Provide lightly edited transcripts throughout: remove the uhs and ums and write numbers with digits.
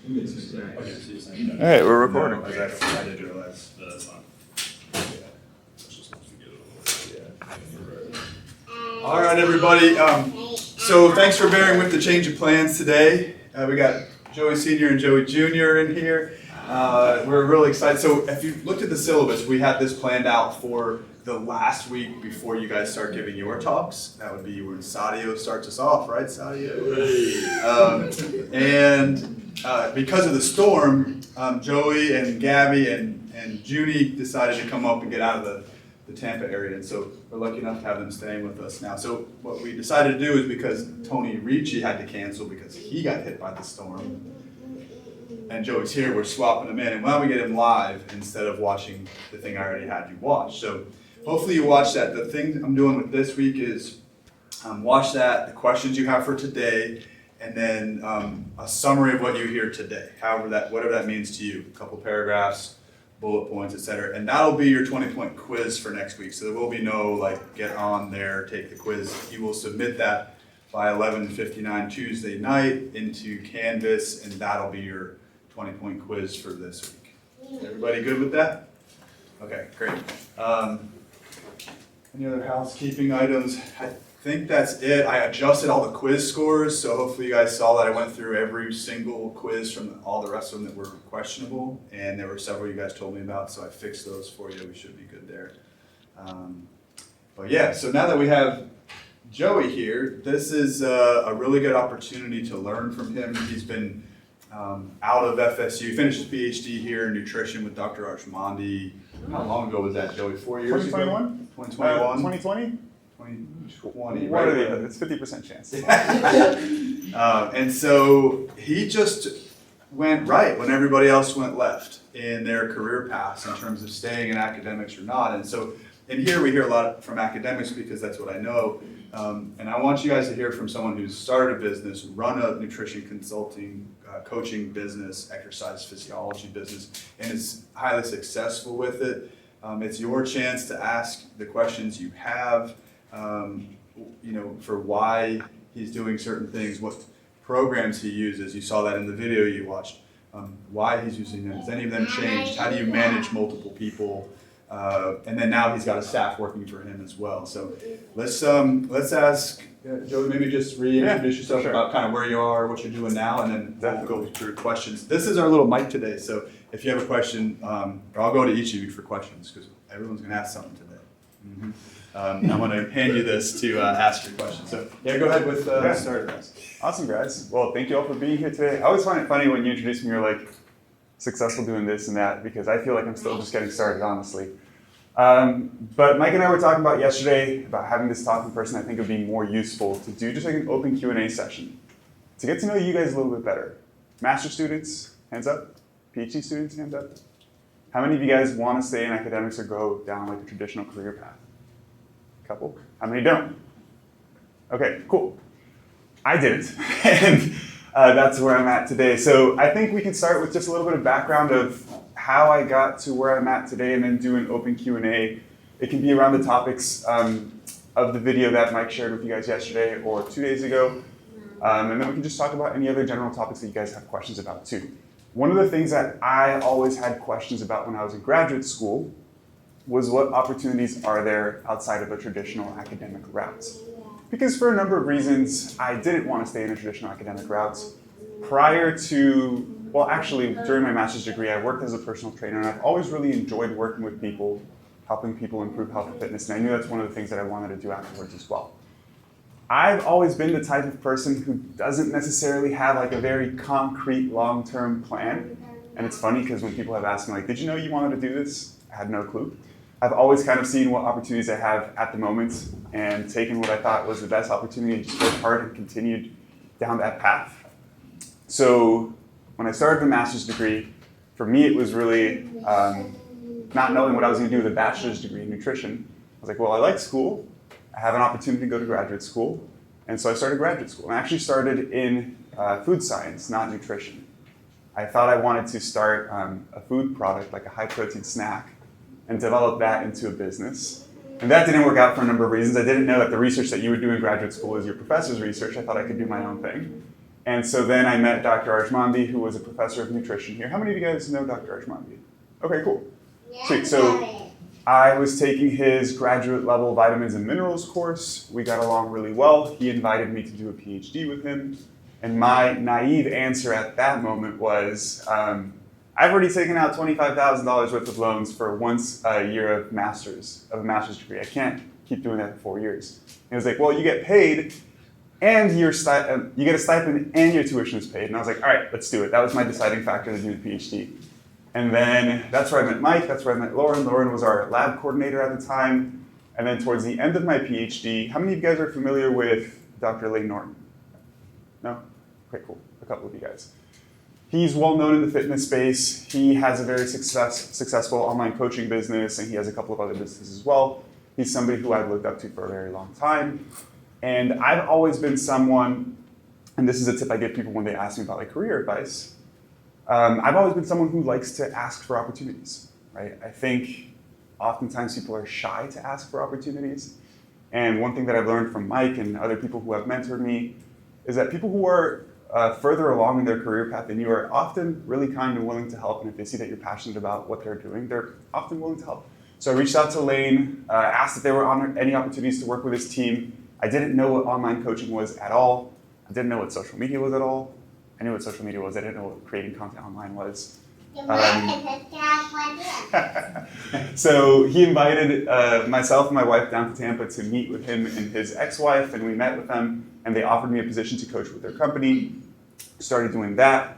All right, we're recording. I did realize. That's not. All right, everybody. So thanks for bearing with the change of plans today. We got Joey Sr. and Joey Jr. in here. We're really excited. So if you looked at the syllabus, we had this planned out for the last week before you guys start giving your talks. That would be when Sadio starts us off, right, Sadio? Because of the storm, Joey and Gabby and Judy decided to come up and get out of the Tampa area. And so we're lucky enough to have them staying with us now. So what we decided to do is because Tony Ricci had to cancel because he got hit by the storm, and Joey's here, we're swapping him in. And why don't we get him live instead of watching the thing I already had you watch? So hopefully you watch that. The thing I'm doing with this week is watch that, the questions you have for today, and then a summary of what you hear today, whatever that means to you. A couple paragraphs, bullet points, etc. And that'll be your 20-point quiz for next week. So there will be no get on there, take the quiz. You will submit that by 11:59 Tuesday night into Canvas, and that'll be your 20-point quiz for this week. Everybody good with that? Okay, great. Any other housekeeping items? I think that's it. I adjusted all the quiz scores, so hopefully you guys saw that I went through every single quiz from all the rest of them that were questionable, and there were several you guys told me about, so I fixed those for you. We should be good there. But yeah, so now that we have Joey here, this is a really good opportunity to learn from him. He's been out of FSU, finished his PhD here in nutrition with Dr. Archimandi. How long ago was that, Joey? 4 years 2021? ago? 2021? 2020? 2020, What are right? they? It's 50% chance. And so he just went right when everybody else went left in their career paths in terms of staying in academics or not. And so in here we hear a lot from academics because that's what I know. And I want you guys to hear from someone who's started a business, run a nutrition consulting, coaching business, exercise physiology business, and is highly successful with it. It's your chance to ask the questions you have, for why he's doing certain things, what programs he uses. You saw that in the video you watched. Why he's using them. Has any of them changed? How do you manage multiple people? And then now he's got a staff working for him as well. So let's ask Joey, maybe just reintroduce yourself about kind of where you are, what you're doing now, and then we'll go through questions. This is our little mic today, so if you have a question, I'll go to each of you for questions because everyone's going to ask something today. Mm-hmm. I'm going to hand you this to ask your question. So yeah, go ahead with start. Awesome, guys. Well, thank you all for being here today. I always find it funny when you introduce me, you're like, successful doing this and that, because I feel like I'm still just getting started, honestly. But Mike and I were talking about yesterday about having this talk in person. I think it would be more useful to do just like an open Q&A session to get to know you guys a little bit better. Master students, hands up. PhD students, hands up. How many of you guys want to stay in academics or go down like a traditional career path? A couple? How many don't? Okay, cool. I didn't, and that's where I'm at today. So I think we can start with just a little bit of background of how I got to where I'm at today and then do an open Q&A. It can be around the topics of the video that Mike shared with you guys yesterday or 2 days ago. And then we can just talk about any other general topics that you guys have questions about too. One of the things that I always had questions about when I was in graduate school was what opportunities are there outside of a traditional academic route? Because for a number of reasons, I didn't want to stay in a traditional academic route. During my master's degree, I worked as a personal trainer, and I've always really enjoyed working with people, helping people improve health and fitness, and I knew that's one of the things that I wanted to do afterwards as well. I've always been the type of person who doesn't necessarily have like a very concrete long-term plan, and it's funny because when people have asked me, like, did you know you wanted to do this? I had no clue. I've always kind of seen what opportunities I have at the moment and taken what I thought was the best opportunity and just worked hard and continued down that path. So when I started the master's degree, for me it was really not knowing what I was going to do with a bachelor's degree in nutrition. I was like, well, I like school. I have an opportunity to go to graduate school. And so I started graduate school. And I actually started in food science, not nutrition. I thought I wanted to start a food product, like a high protein snack, and develop that into a business. And that didn't work out for a number of reasons. I didn't know that the research that you would do in graduate school is your professor's research. I thought I could do my own thing. And so then I met Dr. Ormsbee, who was a professor of nutrition here. How many of you guys know Dr. Ormsbee? Okay, cool. Sweet. So I was taking his graduate level vitamins and minerals course. We got along really well. He invited me to do a PhD with him. And my naive answer at that moment was, I've already taken out $25,000 worth of loans for once a year of a master's degree. I can't keep doing that for 4 years. And he was like, well, you get paid, and you get a stipend, and your tuition is paid. And I was like, all right, let's do it. That was my deciding factor to do the PhD. And then that's where I met Mike. That's where I met Lauren. Lauren was our lab coordinator at the time. And then towards the end of my PhD, how many of you guys are familiar with Dr. Lane Norton? No? Okay, cool. A couple of you guys. He's well known in the fitness space. He has a very successful online coaching business, and he has a couple of other businesses as well. He's somebody who I've looked up to for a very long time. And I've always been someone, and this is a tip I give people when they ask me about like career advice, I've always been someone who likes to ask for opportunities, right? I think oftentimes people are shy to ask for opportunities. And one thing that I've learned from Mike and other people who have mentored me is that people who are further along in their career path than you are often really kind and willing to help. And if they see that you're passionate about what they're doing, they're often willing to help. So I reached out to Lane, asked if there were any opportunities to work with his team. I didn't know what online coaching was at all. I didn't know what social media was at all. I knew what social media was. I didn't know what creating content online was. So he invited myself and my wife down to Tampa to meet with him and his ex-wife, and we met with them, and they offered me a position to coach with their company. Started doing that,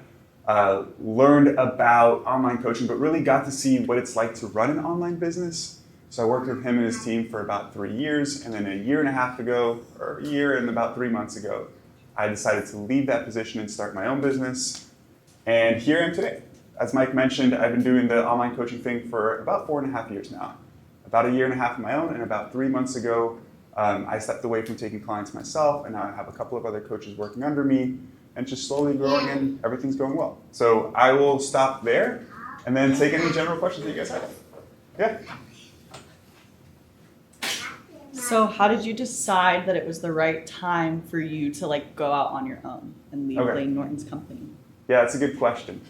learned about online coaching, but really got to see what it's like to run an online business. So I worked with him and his team for about 3 years, and then a year and a half ago, or a year and about 3 months ago, I decided to leave that position and start my own business, and here I am today. As Mike mentioned, I've been doing the online coaching thing for about 4.5 years now. About a year and a half of my own, and about 3 months ago, I stepped away from taking clients myself, and now I have a couple of other coaches working under me, and just slowly growing, and everything's going well. So I will stop there, and then take any general questions that you guys have. Yeah? So how did you decide that it was the right time for you to like go out on your own and leave Lane Norton's company? Yeah, that's a good question.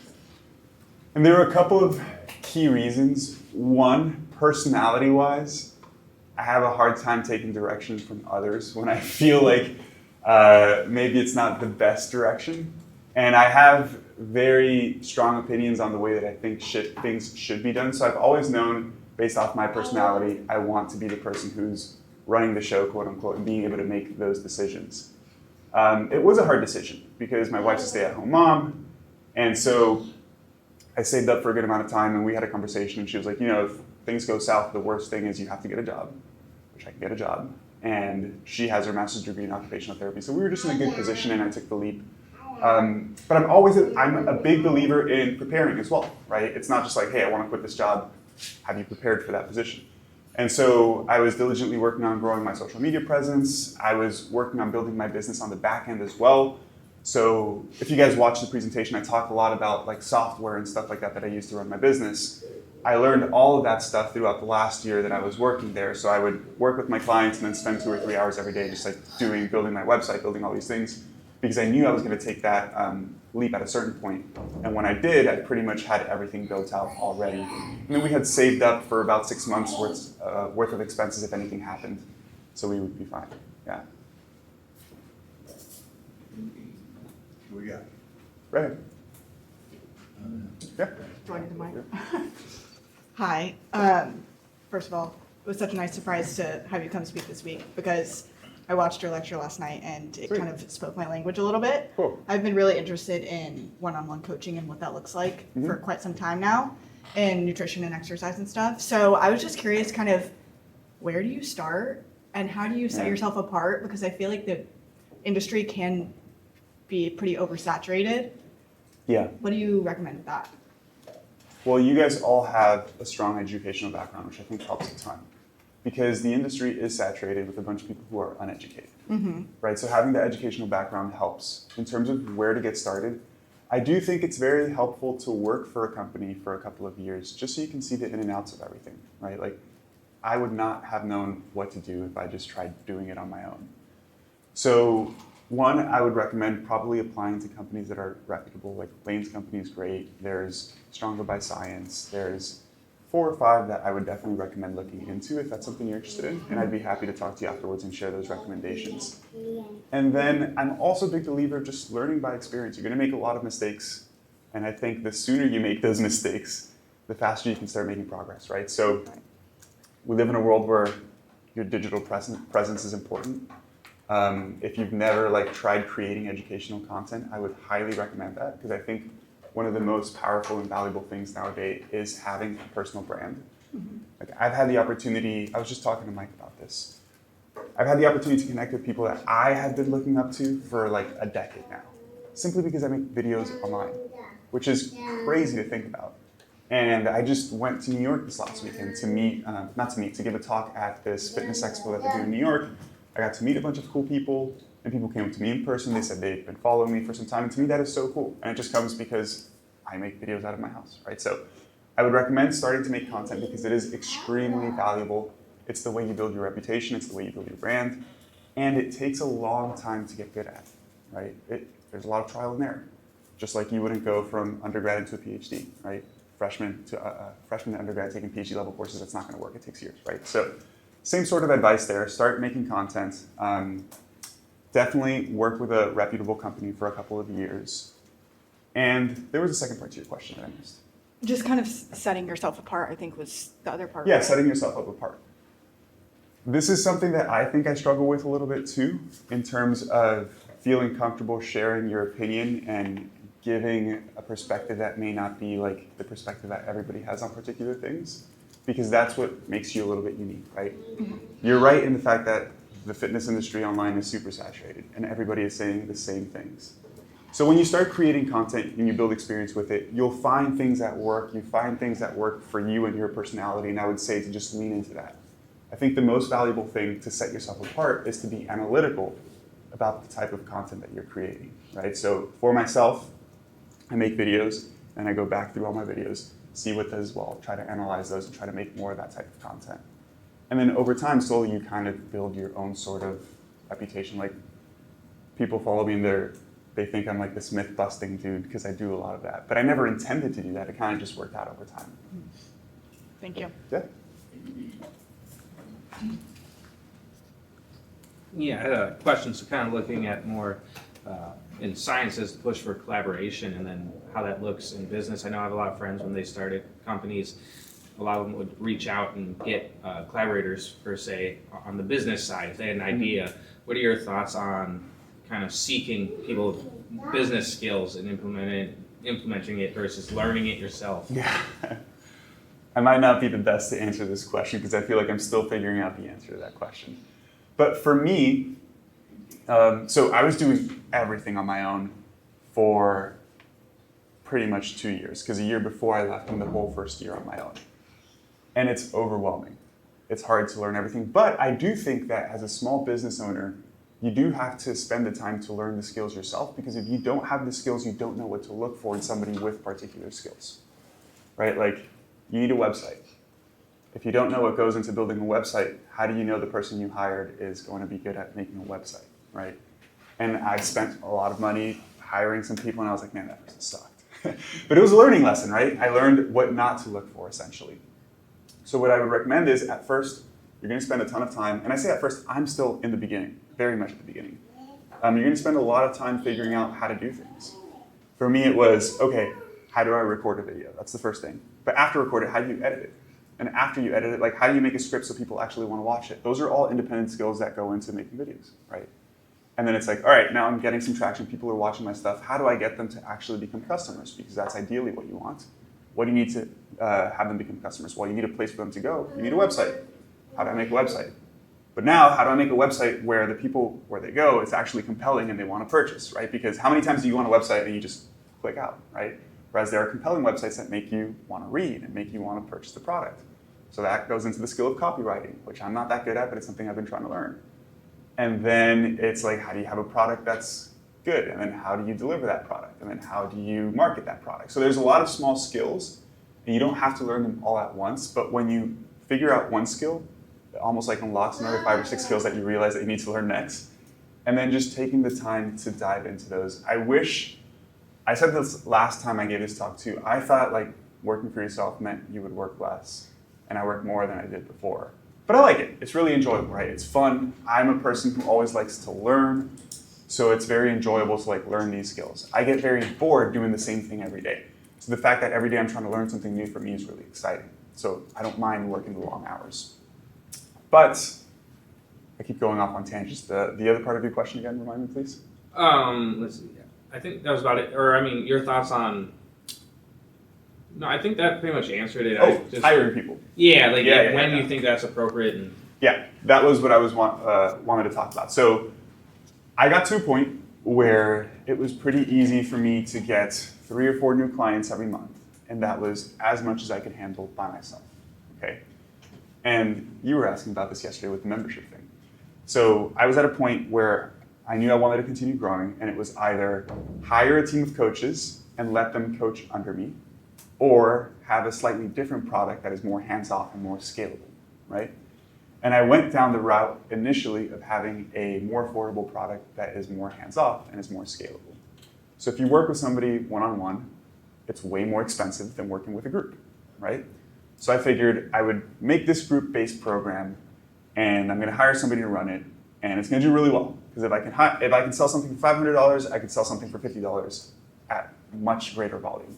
And there were a couple of key reasons. One, personality-wise, I have a hard time taking direction from others when I feel like maybe it's not the best direction. And I have very strong opinions on the way that I think things should be done. So I've always known, based off my personality, I want to be the person who's running the show, quote unquote, and being able to make those decisions. It was a hard decision because my wife's a stay-at-home mom. And so I saved up for a good amount of time, and we had a conversation, and she was like, if things go south, the worst thing is you have to get a job, which I can get a job. And she has her master's degree in occupational therapy. So we were just in a good position, and I took the leap. But I'm a big believer in preparing as well, right? It's not just like, hey, I want to quit this job. Have you prepared for that position? And so I was diligently working on growing my social media presence. I was working on building my business on the back end as well. So if you guys watch the presentation, I talk a lot about like software and stuff like that I use to run my business. I learned all of that stuff throughout the last year that I was working there. So I would work with my clients and then spend 2 or 3 hours every day just like building my website, building all these things, because I knew I was going to take that leap at a certain point. And when I did, I pretty much had everything built out already. And then we had saved up for about 6 months worth of expenses if anything happened. So we would be fine. Yeah. What we got? Right ahead. Yeah. Do I need the mic? Hi. First of all, it was such a nice surprise to have you come speak this week because I watched your lecture last night and it kind of spoke my language a little bit. Cool. I've been really interested in one-on-one coaching and what that looks like for quite some time now, in nutrition and exercise and stuff. So I was just curious, kind of, where do you start and how do you set yourself apart? Because I feel like the industry can be pretty oversaturated. Yeah. What do you recommend with that? Well, you guys all have a strong educational background, which I think helps a ton. Because the industry is saturated with a bunch of people who are uneducated, right? So having the educational background helps. In terms of where to get started, I do think it's very helpful to work for a company for a couple of years, just so you can see the in and outs of everything, right? Like, I would not have known what to do if I just tried doing it on my own. So One, I would recommend probably applying to companies that are reputable, like Lane's company is great. There's Stronger by Science. There's 4 or 5 that I would definitely recommend looking into if that's something you're interested in. And I'd be happy to talk to you afterwards and share those recommendations. And then I'm also a big believer of just learning by experience. You're going to make a lot of mistakes. And I think the sooner you make those mistakes, the faster you can start making progress, right? So we live in a world where your digital presence is important. If you've never tried creating educational content, I would highly recommend that, because I think one of the most powerful and valuable things nowadays is having a personal brand. I've had the opportunity, I was just talking to Mike about this. I've had the opportunity to connect with people that I have been looking up to for a decade now, simply because I make videos online, which is crazy to think about. And I just went to New York this last weekend to give a talk at this fitness expo that they do in New York. I got to meet a bunch of cool people, and people came up to me in person. They said they've been following me for some time, and to me that is so cool. And it just comes because I make videos out of my house, right? So I would recommend starting to make content because it is extremely valuable. It's the way you build your reputation, it's the way you build your brand, and it takes a long time to get good at, right? There's a lot of trial and error. Just like you wouldn't go from undergrad into a PhD, right? Freshman to undergrad taking PhD level courses, that's not gonna work, it takes years, right? So same sort of advice there, start making content. Definitely work with a reputable company for a couple of years. And there was a second part to your question that I missed. Just kind of setting yourself apart, I think, was the other part. Yeah, setting yourself up apart. This is something that I think I struggle with a little bit too, in terms of feeling comfortable sharing your opinion and giving a perspective that may not be the perspective that everybody has on particular things, because that's what makes you a little bit unique, right? Mm-hmm. You're right in the fact that the fitness industry online is super saturated and everybody is saying the same things. So when you start creating content and you build experience with it, you'll find things that work. You find things that work for you and your personality, and I would say to just lean into that. I think the most valuable thing to set yourself apart is to be analytical about the type of content that you're creating, right? So for myself, I make videos and I go back through all my videos, see what does well, try to analyze those and try to make more of that type of content. And then over time, slowly you kind of build your own sort of reputation. People follow me and they think I'm this myth-busting dude because I do a lot of that. But I never intended to do that. It kind of just worked out over time. Thank you. Yeah. Yeah, I had a question. So kind of looking at more in sciences, the push for collaboration, and then how that looks in business. I know I have a lot of friends when they started companies. A lot of them would reach out and get collaborators, per se, on the business side. If they had an idea, what are your thoughts on kind of seeking people with business skills and implementing it versus learning it yourself? Yeah. I might not be the best to answer this question because I feel like I'm still figuring out the answer to that question. But for me, so I was doing everything on my own for pretty much 2 years, because a year before I left, and the whole first year on my own. And it's overwhelming. It's hard to learn everything. But I do think that as a small business owner, you do have to spend the time to learn the skills yourself, because if you don't have the skills, you don't know what to look for in somebody with particular skills, right? You need a website. If you don't know what goes into building a website, how do you know the person you hired is going to be good at making a website, right? And I spent a lot of money hiring some people, and I was like, man, that person sucked. But it was a learning lesson, right? I learned what not to look for, essentially. So what I would recommend is, at first, you're going to spend a ton of time, and I say at first, I'm still in the beginning, very much at the beginning. You're going to spend a lot of time figuring out how to do things. For me, it was, okay, how do I record a video? That's the first thing. But after record it, how do you edit it? And after you edit it, how do you make a script so people actually want to watch it? Those are all independent skills that go into making videos, right? And then it's all right, now I'm getting some traction, people are watching my stuff. How do I get them to actually become customers? Because that's ideally what you want. What do you need to have them become customers? Well, you need a place for them to go. You need a website. How do I make a website? But now, how do I make a website where the people, where they go, it's actually compelling and they want to purchase, right? Because how many times do you go on a website and you just click out, right? Whereas there are compelling websites that make you want to read and make you want to purchase the product. So that goes into the skill of copywriting, which I'm not that good at, but it's something I've been trying to learn. And then it's how do you have a product that's good? And then how do you deliver that product? And then how do you market that product? So there's a lot of small skills, and you don't have to learn them all at once. But when you figure out one skill, it almost unlocks another 5 or 6 skills that you realize that you need to learn next. and then just taking the time to dive into those. I said this last time I gave this talk too, I thought like working for yourself meant you would work less, and I work more than I did before. But I like it. It's really enjoyable, right? It's fun. I'm a person who always likes to learn, so it's very enjoyable to like learn these skills. I get very bored doing the same thing every day. So the fact that every day I'm trying to learn something new for me is really exciting. So I don't mind working the long hours. But I keep going off on tangents. The other part of your question again, remind me please? Let's see. I think that was about it. Or I mean, your thoughts on? No, I think that pretty much answered it. Hiring people. Yeah, like when yeah. you think that's appropriate and. Yeah, that was what I was wanted to talk about. So I got to a point where it was pretty easy for me to get 3 or 4 new clients every month, and that was as much as I could handle by myself. Okay, and you were asking about this yesterday with the membership thing. So I was at a point where I knew I wanted to continue growing, and it was either hire a team of coaches and let them coach under me, or have a slightly different product that is more hands-off and more scalable, right? And I went down the route initially of having a more affordable product that is more hands-off and is more scalable. So if you work with somebody one-on-one, it's way more expensive than working with a group, right? So I figured I would make this group-based program, and I'm gonna hire somebody to run it, and it's gonna do really well. Because if I can sell something for $500, I could sell something for $50 at much greater volume.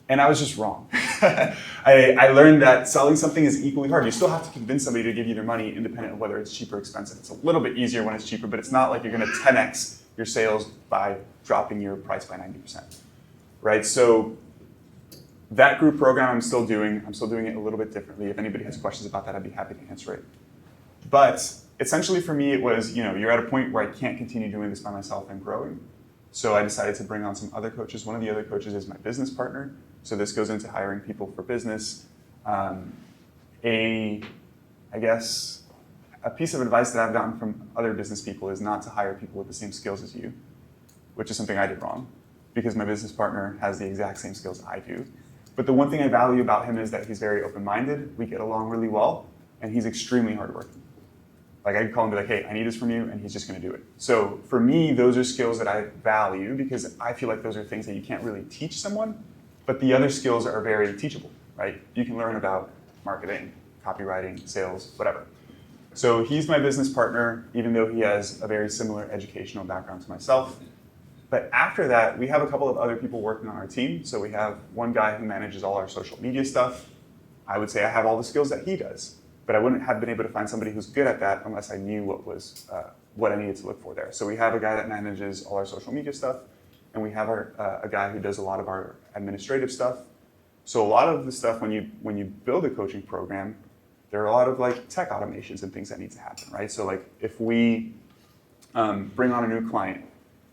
And I was just wrong. I learned that selling something is equally hard. You still have to convince somebody to give you their money independent of whether it's cheap or expensive. It's a little bit easier when it's cheaper, but it's not like you're gonna 10x your sales by dropping your price by 90%, right? So that group program I'm still doing it a little bit differently. If anybody has questions about that, I'd be happy to answer it. But essentially for me, it was, you're at a point where I can't continue doing this by myself and growing. So I decided to bring on some other coaches. One of the other coaches is my business partner. So this goes into hiring people for business. I guess a piece of advice that I've gotten from other business people is not to hire people with the same skills as you, which is something I did wrong because my business partner has the exact same skills I do. But the one thing I value about him is that he's very open-minded, we get along really well, and he's extremely hardworking. Like I could call him and be like, hey, I need this from you, and he's just gonna do it. So for me, those are skills that I value because I feel like those are things that you can't really teach someone, but the other skills are very teachable, right? You can learn about marketing, copywriting, sales, whatever. So he's my business partner, even though he has a very similar educational background to myself. But after that, we have a couple of other people working on our team. So we have one guy who manages all our social media stuff. I would say I have all the skills that he does, but I wouldn't have been able to find somebody who's good at that unless I knew what I needed to look for there. So we have a guy that manages all our social media stuff, and we have a guy who does a lot of our administrative stuff. So a lot of the stuff when you build a coaching program, there are a lot of like tech automations and things that need to happen, right? So like if we bring on a new client,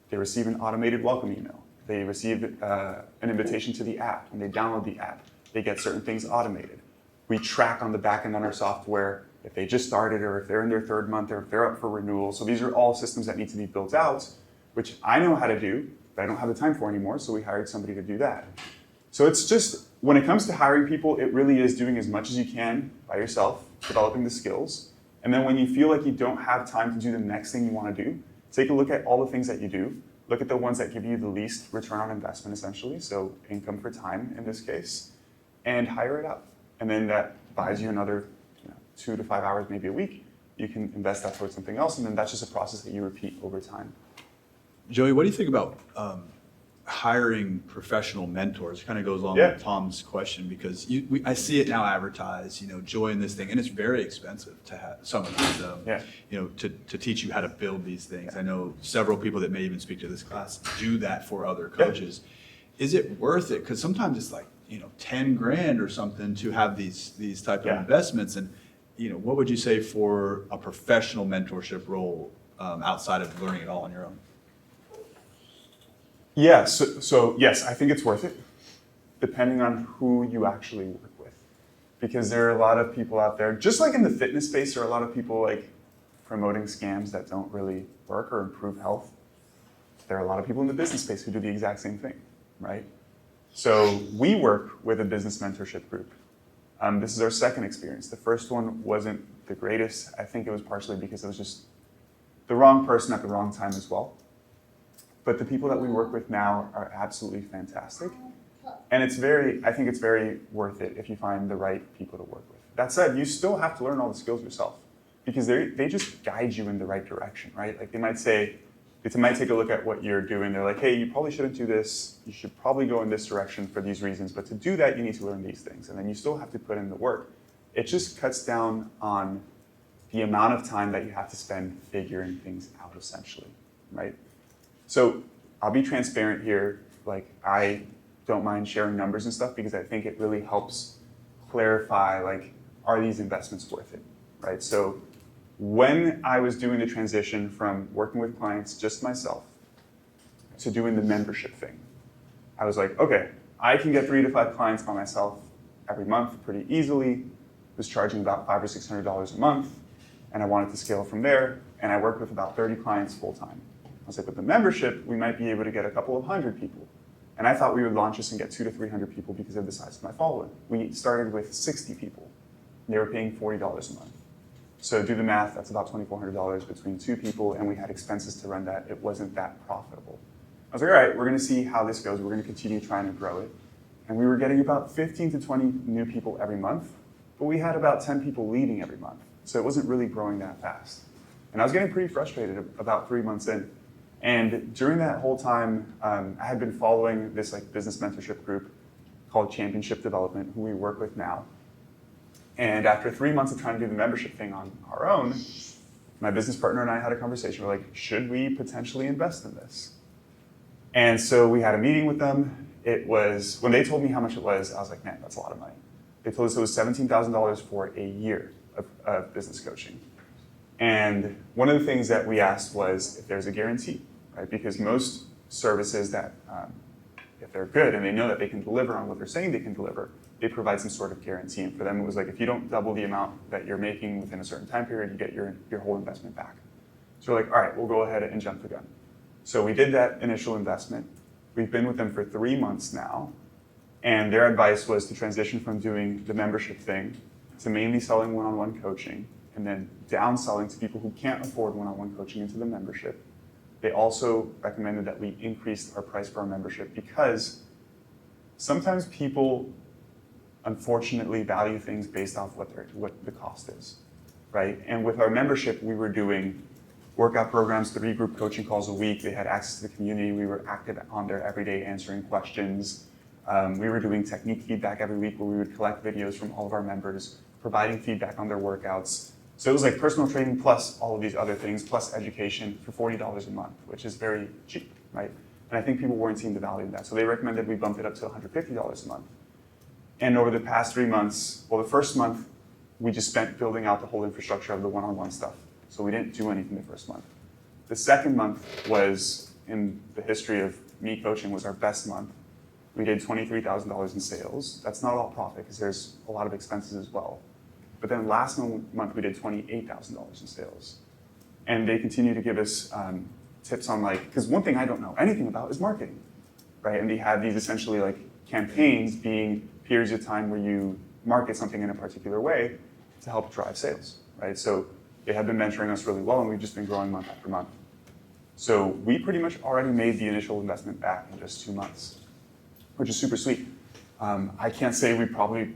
they receive an automated welcome email. They receive an invitation to the app. When they download the app, they get certain things automated. We track on the back end on our software if they just started or if they're in their 3rd month or if they're up for renewal. So these are all systems that need to be built out, which I know how to do, but I don't have the time for anymore, so we hired somebody to do that. So it's just, when it comes to hiring people, it really is doing as much as you can by yourself, developing the skills. And then when you feel like you don't have time to do the next thing you want to do, take a look at all the things that you do. Look at the ones that give you the least return on investment, essentially, so income for time in this case, and hire it out. And then that buys you another 2 to 5 hours, maybe a week. You can invest that towards something else, and then that's just a process that you repeat over time. Joey, what do you think about hiring professional mentors? It kind of goes along with Tom's question because I see it now advertised, join this thing, and it's very expensive to have someone to teach you how to build these things. I know several people that may even speak to this class do that for other coaches. Is it worth it? Because sometimes it's like, $10,000 or something to have these type of investments. And, what would you say for a professional mentorship role outside of learning it all on your own? Yeah, so yes, I think it's worth it, depending on who you actually work with. Because there are a lot of people out there, just like in the fitness space, there are a lot of people like promoting scams that don't really work or improve health. There are a lot of people in the business space who do the exact same thing, right? So we work with a business mentorship group. This is our 2nd experience. The first one wasn't the greatest. I think it was partially because it was just the wrong person at the wrong time as well. But the people that we work with now are absolutely fantastic. And I think it's very worth it if you find the right people to work with. That said, you still have to learn all the skills yourself because they just guide you in the right direction, right? Like they might take a look at what you're doing. They're like, hey, you probably shouldn't do this. You should probably go in this direction for these reasons. But to do that, you need to learn these things. And then you still have to put in the work. It just cuts down on the amount of time that you have to spend figuring things out, essentially, right? So I'll be transparent here. Like I don't mind sharing numbers and stuff because I think it really helps clarify, like, are these investments worth it, right? So when I was doing the transition from working with clients just myself to doing the membership thing, I was like, okay, I can get 3 to 5 clients by myself every month pretty easily. Was charging about $500 or $600 a month, and I wanted to scale from there, and I worked with about 30 clients full time. I was like, with the membership, we might be able to get a couple of hundred people. And I thought we would launch this and get 200 to 300 people because of the size of my following. We started with 60 people. They were paying $40 a month. So do the math, that's about $2,400 between 2 people, and we had expenses to run that. It wasn't that profitable. I was like, all right, we're gonna see how this goes. We're gonna continue trying to grow it. And we were getting about 15 to 20 new people every month, but we had about 10 people leaving every month. So it wasn't really growing that fast. And I was getting pretty frustrated about 3 months in. And during that whole time, I had been following this like business mentorship group called Championship Development, who we work with now. And after 3 months of trying to do the membership thing on our own, my business partner and I had a conversation. We're like, should we potentially invest in this? And so we had a meeting with them. It was, when they told me how much it was, I was like, man, that's a lot of money. They told us it was $17,000 for a year of business coaching. And one of the things that we asked was if there's a guarantee, right? Because most services that, if they're good and they know that they can deliver on what they're saying they can deliver, they provide some sort of guarantee. And for them, it was like, if you don't double the amount that you're making within a certain time period, you get your whole investment back. So we're like, all right, we'll go ahead and jump the gun. So we did that initial investment. We've been with them for 3 months now. And their advice was to transition from doing the membership thing to mainly selling one-on-one coaching and then downselling to people who can't afford one-on-one coaching into the membership. They also recommended that we increase our price for our membership because sometimes people unfortunately value things based off what the cost is, right? And with our membership, we were doing workout programs, 3 group coaching calls a week. They had access to the community. We were active on there every day answering questions. We were doing technique feedback every week where we would collect videos from all of our members, providing feedback on their workouts. So it was like personal training plus all of these other things, plus education for $40 a month, which is very cheap, right? And I think people weren't seeing the value of that. So they recommended we bump it up to $150 a month. And over the past 3 months, well, the first month, we just spent building out the whole infrastructure of the one-on-one stuff. So we didn't do anything the first month. The second month was, in the history of me coaching, was our best month. We did $23,000 in sales. That's not all profit because there's a lot of expenses as well. But then last month we did $28,000 in sales. And they continue to give us tips on like, because one thing I don't know anything about is marketing, right? And they have these essentially like campaigns being periods of time where you market something in a particular way to help drive sales, right? So they have been mentoring us really well and we've just been growing month after month. So we pretty much already made the initial investment back in just 2 months, which is super sweet. I can't say we probably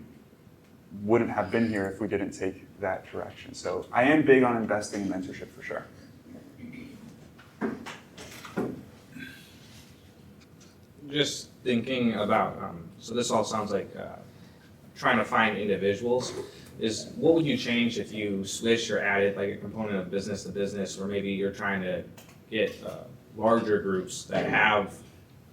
wouldn't have been here if we didn't take that direction. So I am big on investing in mentorship for sure. Just thinking about, so this all sounds like trying to find individuals. What would you change if you switched or added like a component of business to business, or maybe you're trying to get larger groups that have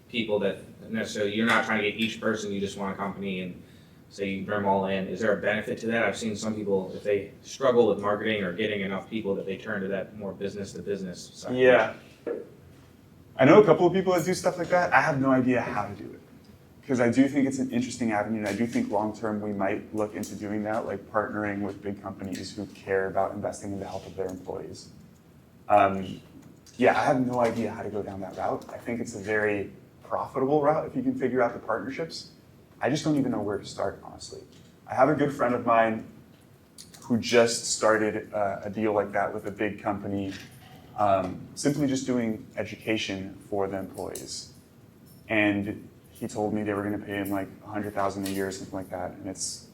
people that necessarily, you're not trying to get each person, you just want a company and say you bring them all in. Is there a benefit to that? I've seen some people, if they struggle with marketing or getting enough people, that they turn to that more business to business side. Yeah. I know a couple of people that do stuff like that. I have no idea how to do it. Because I do think it's an interesting avenue, and I do think long-term we might look into doing that, like partnering with big companies who care about investing in the health of their employees. Yeah, I have no idea how to go down that route. I think it's a very profitable route if you can figure out the partnerships. I just don't even know where to start, honestly. I have a good friend of mine who just started a deal like that with a big company. simply just doing education for the employees. And he told me they were going to pay him like $100,000 a year or something like that, and it's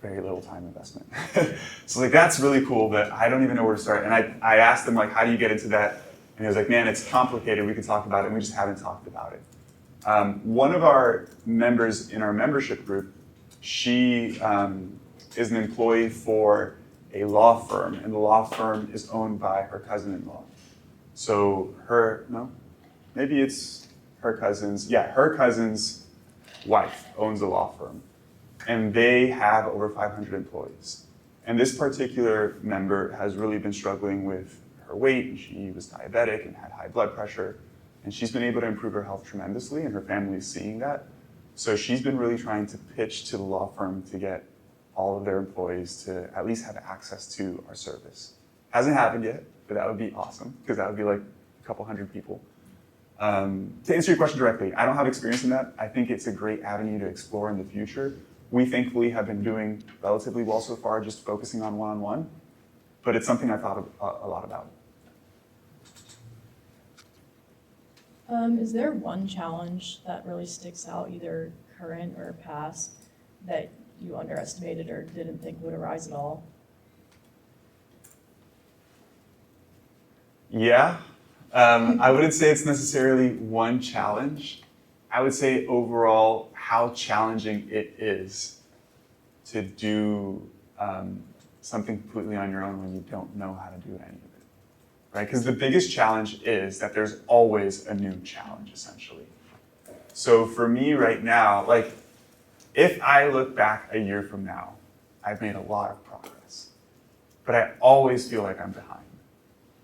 very little time investment. So like that's really cool, but I don't even know where to start. And I asked him like, how do you get into that? And he was like, man, it's complicated. We can talk about it, and we just haven't talked about it. One of our members in our membership group, she is an employee for a law firm, and the law firm is owned by her cousin-in-law. So maybe it's her cousin's wife owns a law firm, and they have over 500 employees. And this particular member has really been struggling with her weight, and she was diabetic and had high blood pressure, and she's been able to improve her health tremendously, and her family is seeing that. So she's been really trying to pitch to the law firm to get all of their employees to at least have access to our service. Hasn't happened yet, but that would be awesome, because that would be like a couple hundred people. To answer your question directly, I don't have experience in that. I think it's a great avenue to explore in the future. We thankfully have been doing relatively well so far, just focusing on one-on-one, but it's something I thought a lot about. Is there one challenge that really sticks out, either current or past, that you underestimated or didn't think would arise at all? Yeah, I wouldn't say it's necessarily one challenge. I would say overall how challenging it is to do something completely on your own when you don't know how to do any of it, right? Because the biggest challenge is that there's always a new challenge, essentially. So for me right now, like if I look back a year from now, I've made a lot of progress, but I always feel like I'm behind.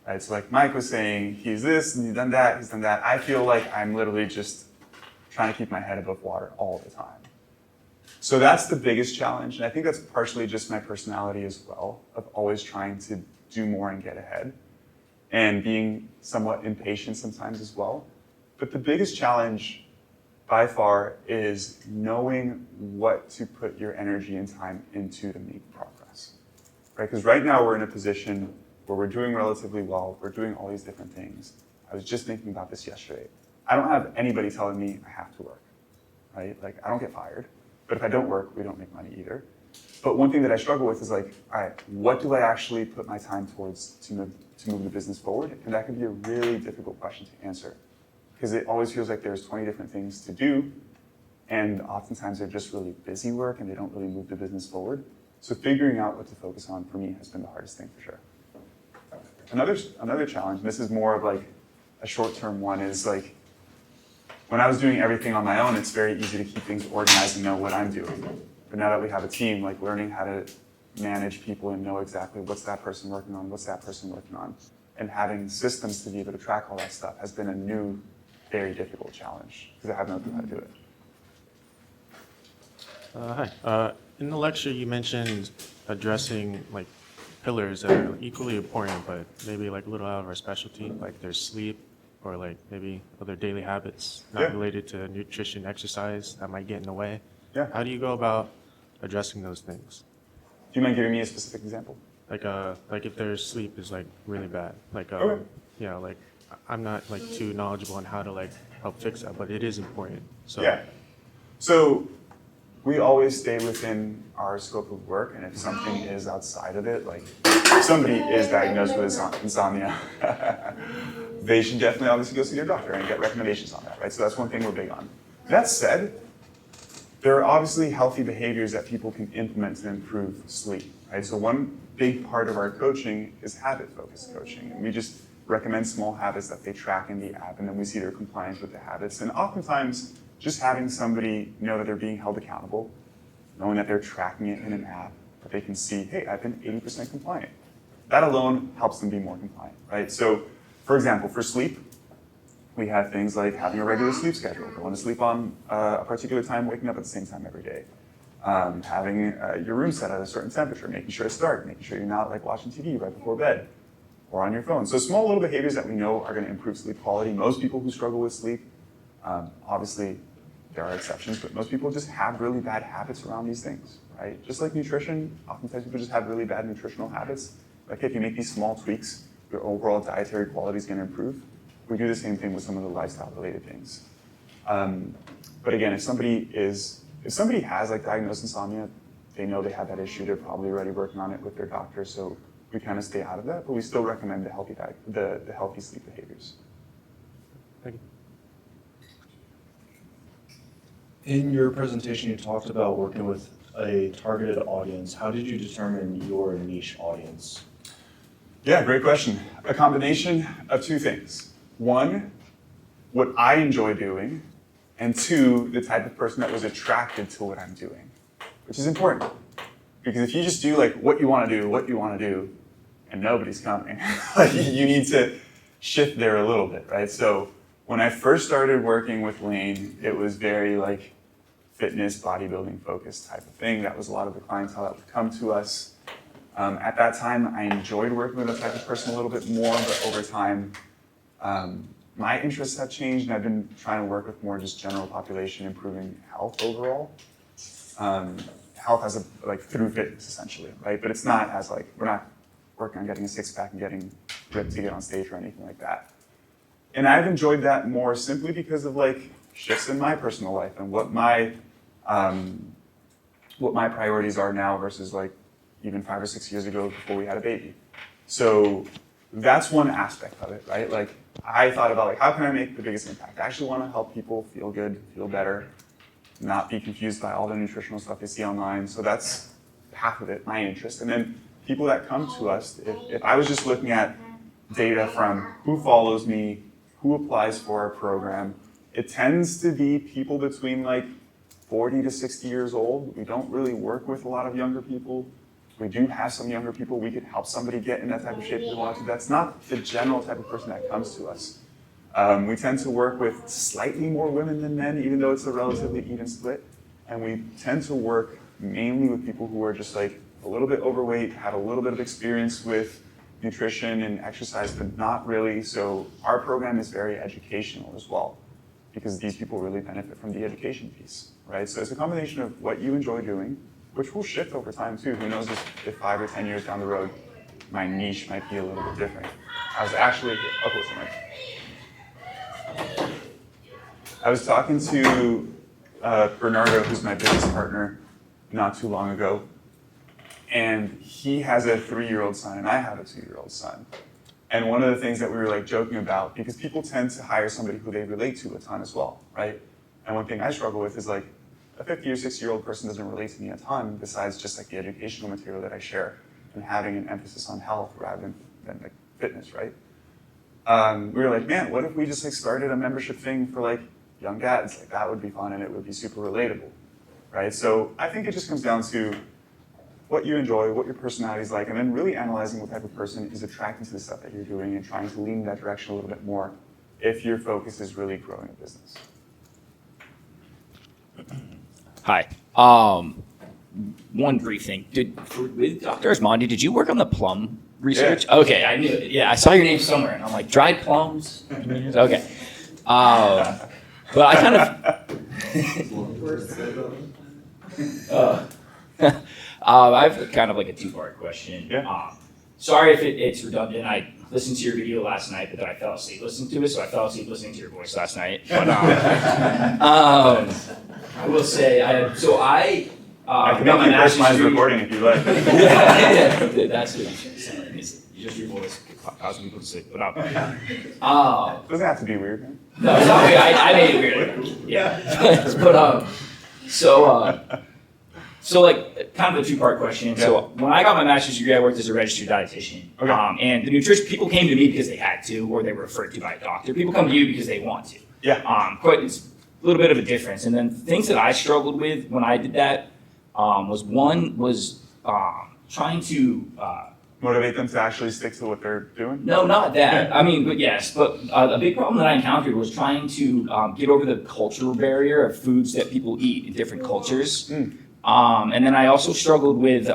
Right, so like Mike was saying, he's this and he's done that, he's done that. I feel like I'm literally just trying to keep my head above water all the time. So that's the biggest challenge, and I think that's partially just my personality as well, of always trying to do more and get ahead, and being somewhat impatient sometimes as well. But the biggest challenge by far is knowing what to put your energy and time into to make progress, right? Because right now we're in a position where we're doing relatively well, we're doing all these different things. I was just thinking about this yesterday. I don't have anybody telling me I have to work, right? Like I don't get fired, but if I don't work, we don't make money either. But one thing that I struggle with is like, all right, what do I actually put my time towards to move the business forward? And that can be a really difficult question to answer, because it always feels like there's 20 different things to do, and oftentimes they're just really busy work and they don't really move the business forward. So figuring out what to focus on for me has been the hardest thing for sure. Another challenge, and this is more of like a short-term one, is like when I was doing everything on my own, it's very easy to keep things organized and know what I'm doing. But now that we have a team, like learning how to manage people and know exactly what's that person working on, what's that person working on, and having systems to be able to track all that stuff has been a new, very difficult challenge, because I have no clue how to do it. Hi. In the lecture, you mentioned addressing like pillars that are equally important, but maybe like a little out of our specialty, like there's sleep or like maybe other daily habits not related to nutrition, exercise that might get in the way. Yeah. How do you go about addressing those things? Do you mind giving me a specific example? Like if their sleep is like really bad, like Okay. you know, like I'm not like too knowledgeable on how to like help fix that, but it is important. So Yeah. So we always stay within our scope of work, and if something is outside of it, like if somebody is diagnosed with insomnia, they should definitely obviously go see their doctor and get recommendations on that, right? So that's one thing we're big on. That said, there are obviously healthy behaviors that people can implement to improve sleep, right? So one big part of our coaching is habit-focused coaching, and we just recommend small habits that they track in the app, and then we see their compliance with the habits. And oftentimes, just having somebody know that they're being held accountable, knowing that they're tracking it in an app, that they can see, hey, I've been 80% compliant. That alone helps them be more compliant, right? So, for example, for sleep, we have things like having a regular sleep schedule, going to sleep on a particular time, waking up at the same time every day. Having your room set at a certain temperature, making sure it's dark, making sure you're not like watching TV right before bed or on your phone. So small little behaviors that we know are going to improve sleep quality. Most people who struggle with sleep, obviously there are exceptions, but most people just have really bad habits around these things, right? Just like nutrition, oftentimes people just have really bad nutritional habits. Like if you make these small tweaks your overall dietary quality is going to improve. We do the same thing with some of the lifestyle-related things. But again, if somebody has like diagnosed insomnia, they know they have that issue. They're probably already working on it with their doctor. So we kind of stay out of that, but we still recommend the healthy sleep behaviors. Thank you. In your presentation, you talked about working with a targeted audience. How did you determine your niche audience? Yeah, great question. A combination of two things. One, what I enjoy doing, and two, the type of person that was attracted to what I'm doing, which is important. Because if you just do like what you want to do, and nobody's coming, you need to shift there a little bit, right? So when I first started working with Lane, it was very like fitness, bodybuilding focused type of thing. That was a lot of the clientele that would come to us. At that time, I enjoyed working with that type of person a little bit more, but over time, my interests have changed, and I've been trying to work with more just general population, improving health overall. Health as through fitness essentially, right? But it's not as like, we're not working on getting a six pack and getting ripped to get on stage or anything like that. And I've enjoyed that more simply because of like shifts in my personal life and what my priorities are now versus like even 5 or 6 years ago before we had a baby. So that's one aspect of it, right? Like I thought about like, how can I make the biggest impact? I actually want to help people feel good, feel better, not be confused by all the nutritional stuff they see online. So that's half of it, my interest. And then people that come to us, if I was just looking at data from who follows me, who applies for our program, it tends to be people between like 40 to 60 years old. We don't really work with a lot of younger people. We do have some younger people. We could help somebody get in that type of shape if they want to. That's not the general type of person that comes to us. We tend to work with slightly more women than men, even though it's a relatively even split. And we tend to work mainly with people who are just like a little bit overweight, have a little bit of experience with nutrition and exercise, but not really. So our program is very educational as well, because these people really benefit from the education piece, right? So it's a combination of what you enjoy doing, which will shift over time too. Who knows if 5 or 10 years down the road, my niche might be a little bit different. I was talking to Bernardo, who's my business partner, not too long ago, and he has a 3-year-old son, and I have a 2-year-old son. And one of the things that we were like joking about, because people tend to hire somebody who they relate to a ton as well, right? And one thing I struggle with is like, a 50 or 60-year-old person doesn't relate to me a ton besides just like the educational material that I share and having an emphasis on health rather than like fitness, right? We were like, man, what if we just like started a membership thing for like young dads? Like that would be fun and it would be super relatable, right? So I think it just comes down to what you enjoy, what your personality is like, and then really analyzing what type of person is attracted to the stuff that you're doing and trying to lean in that direction a little bit more if your focus is really growing a business. Hi. One brief thing. With Dr. Osmandi, did you work on the plum research? Yeah. Okay, I knew it. Yeah, I saw your name somewhere, and I'm like, dried plums? Okay. But I kind of... I have kind of like a two-part question. Yeah. Sorry if it's redundant. I listened to your video last night, but then I fell asleep listening to it, so I fell asleep listening to your voice last night. But I will say, I I can make you personalized recording if you like. yeah, that's what it's just your voice causing people to sleep. But Doesn't have to be weird, man. no, it's not weird. I made it weird. Yeah. But so like kind of a two-part question. Yeah. So when I got my master's degree, I worked as a registered dietitian. Okay. And the nutrition people came to me because they had to, or they were referred to by a doctor. People come to you because they want to. Yeah. It's a little bit of a difference. And then things that I struggled with when I did that was trying to Motivate them to actually stick to what they're doing? no, not that. I mean, but yes. But a big problem that I encountered was trying to get over the cultural barrier of foods that people eat in different cultures. And then I also struggled with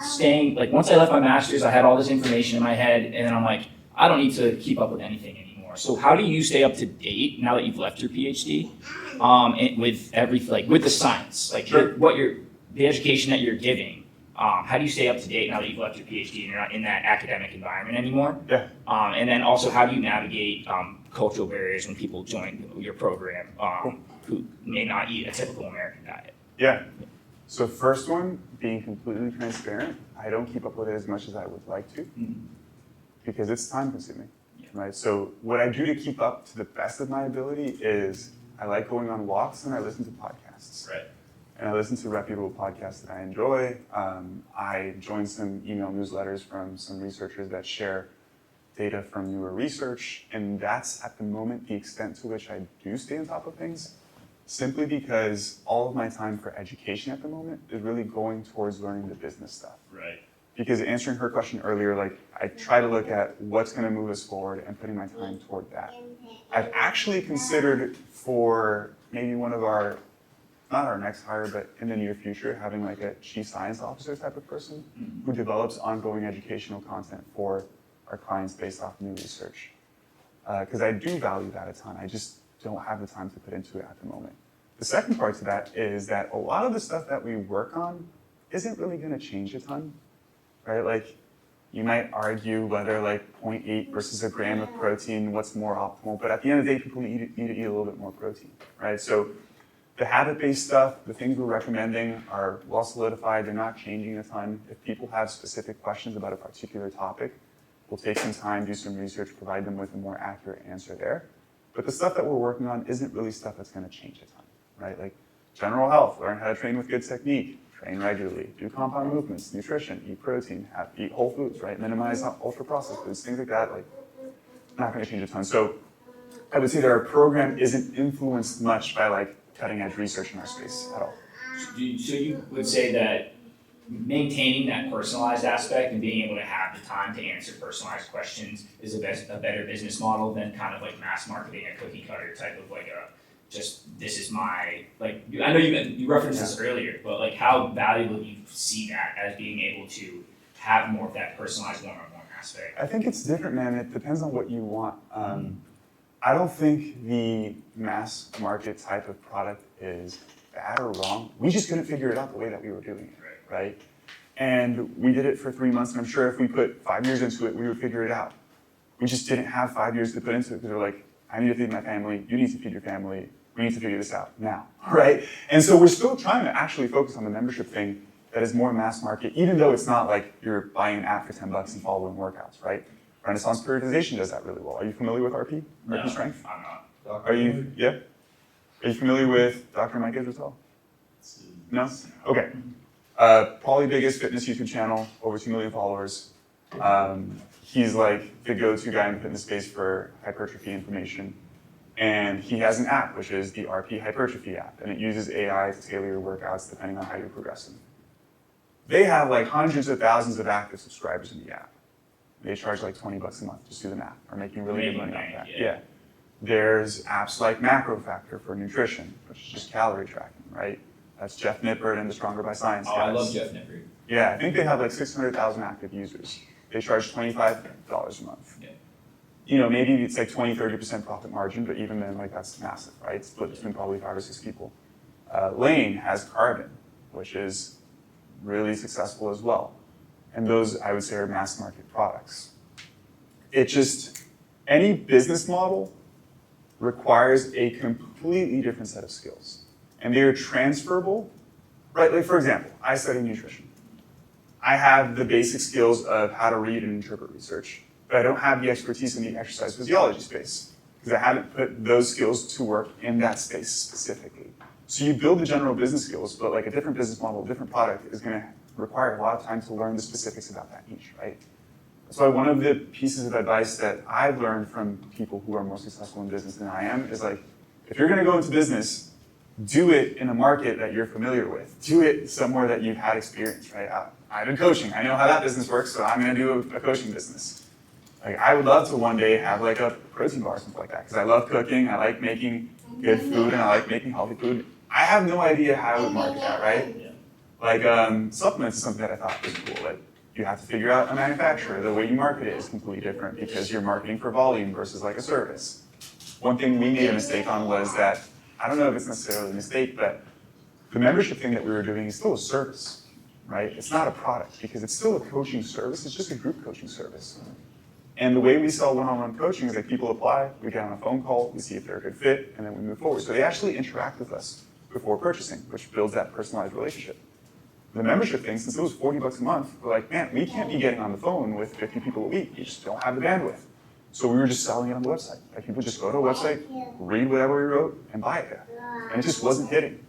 staying, like once I left my master's, I had all this information in my head, and then I'm like, I don't need to keep up with anything anymore. So how do you stay up to date now that you've left your PhD and with everything, like with the science, like Sure. the education that you're giving? how do you stay up to date now that you've left your PhD and you're not in that academic environment anymore? Yeah. And then also, how do you navigate cultural barriers when people join your program who may not eat a typical American diet? Yeah. So first one, being completely transparent. I don't keep up with it as much as I would like to because it's time consuming, right? So what I do to keep up to the best of my ability is I like going on walks and I listen to podcasts. Right. And I listen to reputable podcasts that I enjoy. I join some email newsletters from some researchers that share data from newer research. And that's at the moment the extent to which I do stay on top of things, simply because all of my time for education at the moment is really going towards learning the business stuff. Right. Because answering her question earlier, like I try to look at what's going to move us forward and putting my time toward that. I've actually considered for maybe one of our, not our next hire, but in the near future, having like a chief science officer type of person who develops ongoing educational content for our clients based off new research. Because I do value that a ton. I just don't have the time to put into it at the moment. The second part to that is that a lot of the stuff that we work on isn't really going to change a ton, right? Like you might argue whether like 0.8 versus a gram of protein, what's more optimal, but at the end of the day, people need to eat a little bit more protein, right? So the habit-based stuff, the things we're recommending are well solidified. They're not changing a ton. If people have specific questions about a particular topic, we'll take some time, do some research, provide them with a more accurate answer there. But the stuff that we're working on isn't really stuff that's going to change a ton, right? Like general health, learn how to train with good technique, train regularly, do compound movements, nutrition, eat protein, eat whole foods, right? Minimize ultra-processed foods, things like that, like not going to change a ton. So I would say that our program isn't influenced much by like cutting-edge research in our space at all. So you would say that maintaining that personalized aspect and being able to have the time to answer personalized questions is a better business model than kind of like mass marketing a cookie cutter type of like a just this is my like I know you referenced this earlier, but like how valuable do you see that as being able to have more of that personalized one-on-one aspect? I think it's different, man. It depends on what you want. I don't think the mass market type of product is bad or wrong. We just couldn't figure it out the way that we were doing it, right? And we did it for 3 months, and I'm sure if we put 5 years into it, we would figure it out. We just didn't have 5 years to put into it because we're like, I need to feed my family, you need to feed your family, we need to figure this out now, right? And so we're still trying to actually focus on the membership thing that is more mass market, even though it's not like you're buying an app for $10 and following workouts, right? Renaissance periodization does that really well. Are you familiar with RP? RP Strength? I'm not. Are you, yeah? Are you familiar with Dr. Mike Israel? No? Okay. Probably biggest fitness YouTube channel, over 2 million followers. He's like the go-to guy in the fitness space for hypertrophy information. And he has an app, which is the RP Hypertrophy app, and it uses AI to tailor your workouts depending on how you're progressing. They have like hundreds of thousands of active subscribers in the app. They charge like $20 a month, just do the math. They're making really good money off that. Yeah. There's apps like Macro Factor for nutrition, which is just calorie tracking, right? That's Jeff Nippert and the Stronger by Science guys. I love Jeff Nippert. Yeah, I think they have like 600,000 active users. They charge $25 a month. Yeah. You know, maybe it's like 20-30% profit margin, but even then, like that's massive, right? It's split between probably 5 or 6 people. Lane has Carbon, which is really successful as well. And those, I would say, are mass market products. It just, any business model requires a completely different set of skills. And they are transferable, right? Like for example, I study nutrition. I have the basic skills of how to read and interpret research, but I don't have the expertise in the exercise physiology space because I haven't put those skills to work in that space specifically. So you build the general business skills, but like a different business model, a different product is gonna require a lot of time to learn the specifics about that niche, right? That's why one of the pieces of advice that I've learned from people who are more successful in business than I am is like, if you're gonna go into business, do it in a market that you're familiar with. Do it somewhere that you've had experience, right? I've been coaching, I know how that business works, so I'm gonna do a coaching business. Like I would love to one day have like a protein bar or something like that, because I love cooking, I like making good food, and I like making healthy food. I have no idea how I would market that, right? Like supplements is something that I thought was cool. Like you have to figure out a manufacturer. The way you market it is completely different because you're marketing for volume versus like a service. One thing we made a mistake on was that, I don't know if it's necessarily a mistake, but the membership thing that we were doing is still a service. right? It's not a product because it's still a coaching service. It's just a group coaching service. And the way we sell one-on-one coaching is like people apply, we get on a phone call, we see if they're a good fit, and then we move forward. So they actually interact with us before purchasing, which builds that personalized relationship. The membership thing, since it was $40 a month, we're like, man, we can't be getting on the phone with 50 people a week. You just don't have the bandwidth. So we were just selling it on the website. Like people just go to a website, read whatever we wrote, and buy it. And it just wasn't hitting.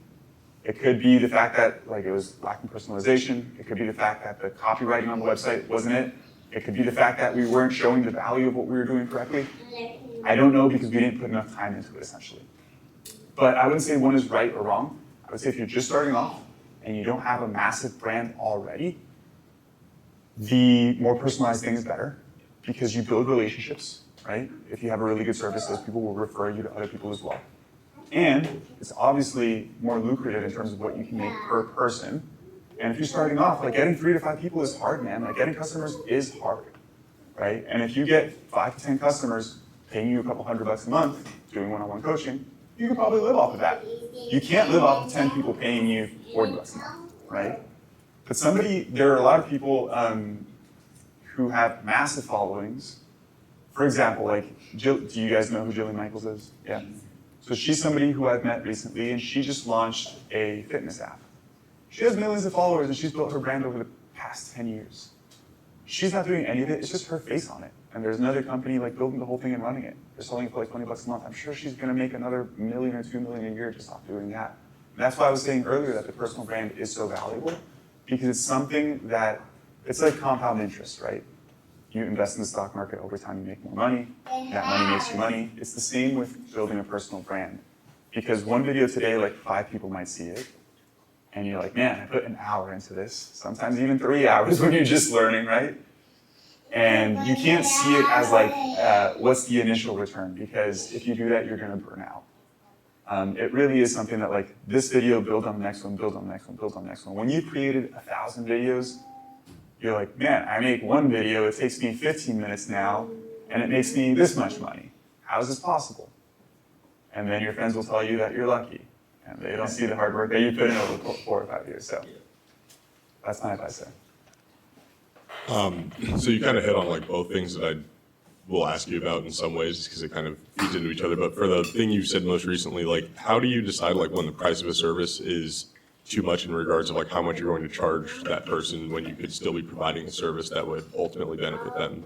It could be the fact that like it was lacking personalization. It could be the fact that the copywriting on the website wasn't it. It could be the fact that we weren't showing the value of what we were doing correctly. I don't know because we didn't put enough time into it essentially. But I wouldn't say one is right or wrong. I would say if you're just starting off and you don't have a massive brand already, the more personalized thing is better because you build relationships, right? If you have a really good service, those people will refer you to other people as well. And it's obviously more lucrative in terms of what you can make per person. And if you're starting off, like getting 3 to 5 people is hard, man. Like getting customers is hard, right? And if you get 5 to 10 customers paying you a couple $100 a month doing one-on-one coaching, you can probably live off of that. You can't live off of 10 people paying you $40 a month, right? But there are a lot of people who have massive followings. For example, like, do you guys know who Jillian Michaels is? Yeah. So she's somebody who I've met recently, and she just launched a fitness app. She has millions of followers, and she's built her brand over the past 10 years. She's not doing any of it, it's just her face on it. And there's another company like building the whole thing and running it. They're selling it for like $20 a month. I'm sure she's gonna make another $1 million or $2 million a year just off doing that. And that's why I was saying earlier that the personal brand is so valuable, because it's something that, it's like compound interest, right? You invest in the stock market, over time you make more money, that money makes you money. It's the same with building a personal brand. Because one video today, like 5 people might see it, and you're like, man, I put an hour into this, sometimes even 3 hours when you're just learning, right? And you can't see it as like, what's the initial return? Because if you do that, you're gonna burn out. It really is something that like, this video, build on the next one, build on the next one, build on the next one. When you created 1,000 videos, you're like, man, I make one video, it takes me 15 minutes now, and it makes me this much money. How is this possible? And then your friends will tell you that you're lucky, and they don't see the hard work that you put in over 4 or 5 years. So that's my advice there. So you kind of hit on like both things that I will ask you about in some ways, just because it kind of feeds into each other. But for the thing you said most recently, like how do you decide like when the price of a service is too much in regards of like how much you're going to charge that person when you could still be providing a service that would ultimately benefit them?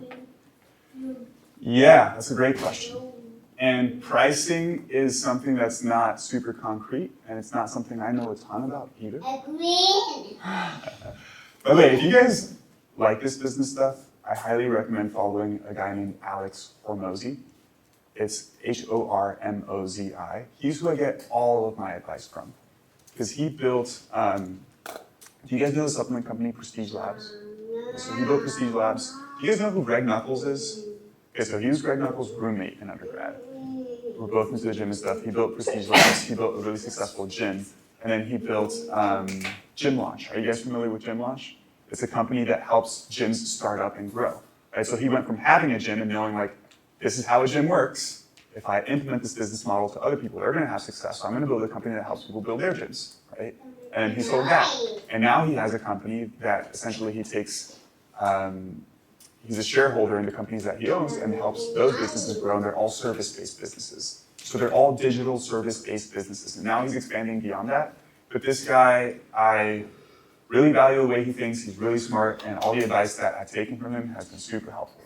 Yeah, that's a great question. And pricing is something that's not super concrete, and it's not something I know a ton about either. By the way, if you guys like this business stuff, I highly recommend following a guy named Alex Hormozi. It's Hormozi. He's who I get all of my advice from. Because he built, do you guys know the supplement company Prestige Labs? So he built Prestige Labs. Do you guys know who Greg Nuckols is? Okay, so he was Greg Nuckols' roommate in undergrad. We're both into the gym and stuff. He built Prestige Labs. He built a really successful gym. And then he built Gym Launch. Are you guys familiar with Gym Launch? It's a company that helps gyms start up and grow. Right? So he went from having a gym and knowing like, this is how a gym works. If I implement this business model to other people, they're gonna have success. So I'm gonna build a company that helps people build their gyms, right? And he sold that. And now he has a company that essentially he takes, he's a shareholder in the companies that he owns and helps those businesses grow, and they're all service-based businesses. So they're all digital service-based businesses. And now he's expanding beyond that. But this guy, I really value the way he thinks. He's really smart, and all the advice that I've taken from him has been super helpful.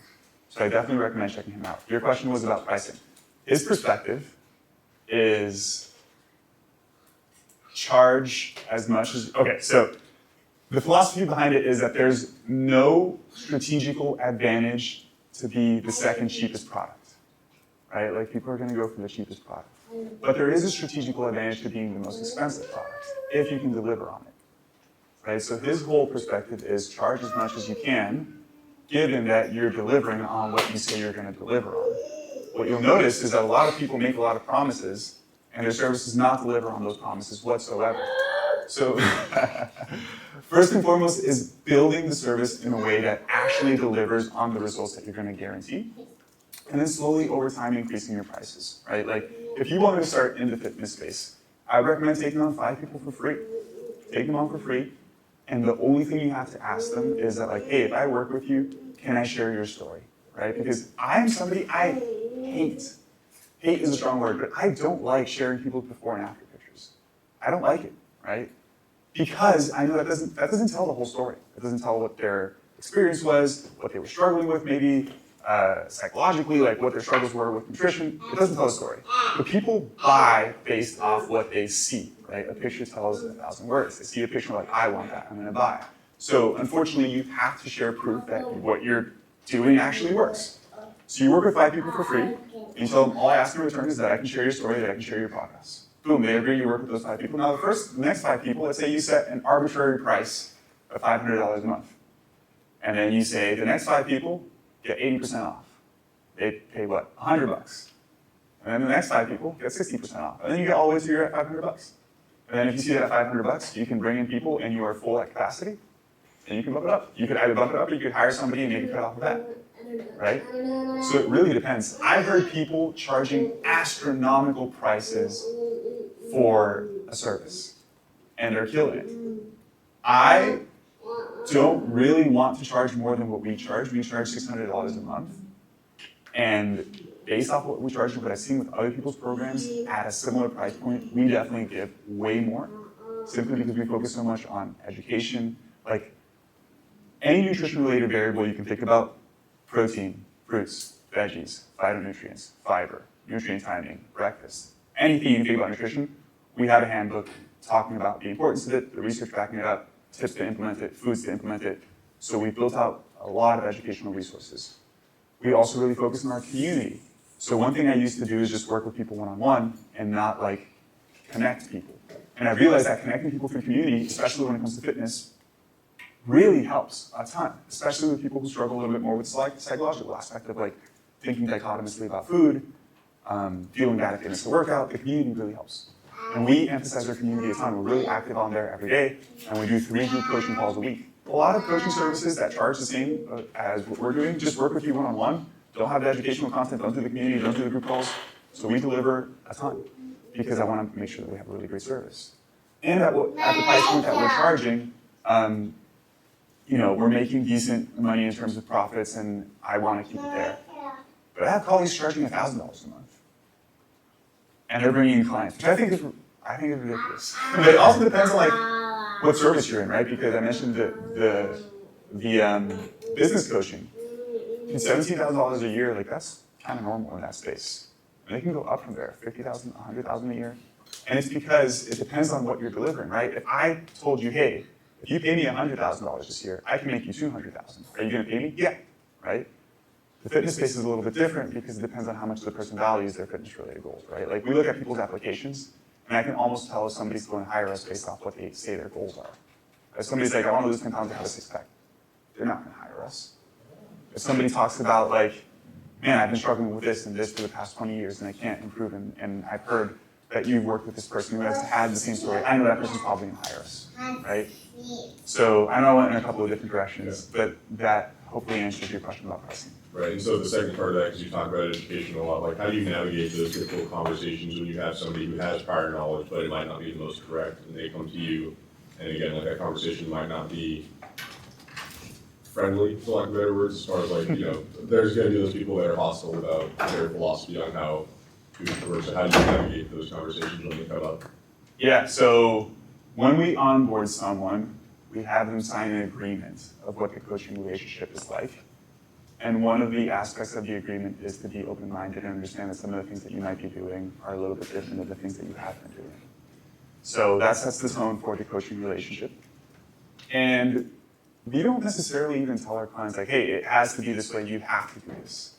So I definitely recommend checking him out. Your question was about pricing. His perspective is charge as much as, okay, so the philosophy behind it is that there's no strategical advantage to be the second cheapest product, right? Like people are gonna go for the cheapest product. But there is a strategical advantage to being the most expensive product if you can deliver on it, right? So his whole perspective is charge as much as you can, given that you're delivering on what you say you're gonna deliver on. What you'll notice is that a lot of people make a lot of promises, and their service does not deliver on those promises whatsoever. So first and foremost is building the service in a way that actually delivers on the results that you're gonna guarantee. And then slowly over time increasing your prices, right? Like if you wanted to start in the fitness space, I recommend taking on 5 people for free. Take them on for free And the only thing you have to ask them is that like, hey, if I work with you, can I share your story, right? Because I'm somebody I hate. Hate is a strong word, but I don't like sharing people's before and after pictures. I don't like it, right? Because I know that doesn't tell the whole story. It doesn't tell what their experience was, what they were struggling with, maybe psychologically, like what their struggles were with nutrition. It doesn't tell the story. But people buy based off what they see, right? A picture tells 1,000 words. They see a picture like, I want that, I'm gonna buy. So unfortunately, you have to share proof that what you're doing actually works. So you work with 5 people for free, and you tell them, all I ask in return is that I can share your story, that I can share your progress. Boom, they agree, you work with those 5 people. Now the next 5 people, let's say you set an arbitrary price of $500 a month. And then you say the next 5 people get 80% off. They pay what, $100. And then the next 5 people get 60% off. And then you get all the way to you're at $500. And then if you see that at $500, you can bring in people and you are full at capacity, and you can bump it up. You could either bump it up or you could hire somebody and make it cut off of that, right? So it really depends. I've heard people charging astronomical prices for a service, and they're killing it. I don't really want to charge more than what we charge. We charge $600 a month. And based off what we charge and what I've seen with other people's programs at a similar price point, we definitely give way more, simply because we focus so much on education. Like any nutrition-related variable you can think about, protein, fruits, veggies, phytonutrients, fiber, nutrient timing, breakfast, anything you can think about nutrition, we have a handbook talking about the importance of it, the research backing it up, tips to implement it, foods to implement it. So we built out a lot of educational resources. We also really focus on our community. So one thing I used to do is just work with people one-on-one and not like connect people. And I realized that connecting people through community, especially when it comes to fitness, really helps a ton, especially with people who struggle a little bit more with the psychological aspect of like thinking dichotomously about food, feeling bad if they miss a workout. The community really helps. And we emphasize our community a ton. We're really active on there every day, and we do 3 group coaching calls a week. A lot of coaching services that charge the same as what we're doing just work with you one-on-one, don't have the educational content, don't do the community, don't do the group calls. So we deliver a ton because I want to make sure that we have a really great service. And at the price point that we're charging, we're making decent money in terms of profits, and I want to keep it there. But I have colleagues charging $1,000 a month, and they're bringing in clients, which I think is ridiculous. But it also depends on like what service you're in, right? Because I mentioned the business coaching. $17,000 a year, like that's kind of normal in that space. And they can go up from there, $50,000, $100,000 a year. And it's because it depends on what you're delivering, right? If I told you, hey, if you pay me $100,000 this year, I can make you $200,000. Are you going to pay me? Yeah, right? The fitness space is a little bit different because it depends on how much the person values their fitness-related goals, right? Like we look at people's applications, and I can almost tell if somebody's going to hire us based off what they say their goals are. If somebody's like, I want to lose 10 pounds to have a six-pack, they're not going to hire us. If somebody talks about like, man, I've been struggling with this and this for the past 20 years and I can't improve, and I've heard that you've worked with this person who has had the same story, I know that person's probably going to hire us, right? So I know I went in a couple of different directions, but that hopefully answers your question about pricing. Right, and so the second part of that, because you talk about education a lot, like how do you navigate those difficult conversations when you have somebody who has prior knowledge, but it might not be the most correct, and they come to you, and again, like that conversation might not be friendly, for lack of better words, as far as like, there's gonna be those people that are hostile about their philosophy on how food works. So how do you navigate those conversations when they come up? Yeah, so when we onboard someone, we have them sign an agreement of what the coaching relationship is like. And one of the aspects of the agreement is to be open-minded and understand that some of the things that you might be doing are a little bit different than the things that you have been doing. So that sets the tone for the coaching relationship. And we don't necessarily even tell our clients like, hey, it has to be this way, you have to do this.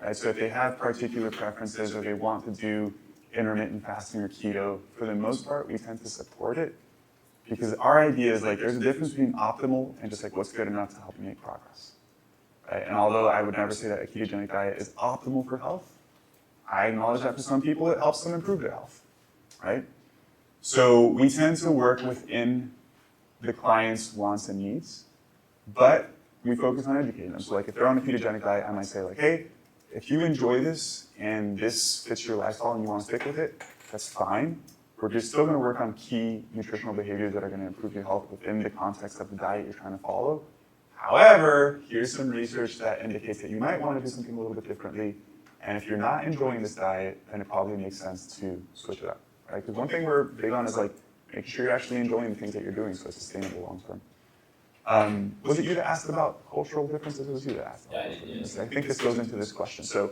Right? So if they have particular preferences or they want to do intermittent fasting or keto, for the most part, we tend to support it. Because our idea is like, there's a difference between optimal and just like what's good enough to help you make progress. Right? And although I would never say that a ketogenic diet is optimal for health, I acknowledge that for some people it helps them improve their health, right? So we tend to work within the client's wants and needs, but we focus on educating them. So like if they're on a ketogenic diet, I might say like, hey, if you enjoy this and this fits your lifestyle and you want to stick with it, that's fine. We're just still gonna work on key nutritional behaviors that are gonna improve your health within the context of the diet you're trying to follow. However, here's some research that indicates that you might wanna do something a little bit differently. And if you're not enjoying this diet, then it probably makes sense to switch it up, right? Because one thing we're big on is like making sure you're actually enjoying the things that you're doing so it's sustainable long term. Was it you that asked about cultural differences? It was you that asked about cultural differences. I think this goes into this question. So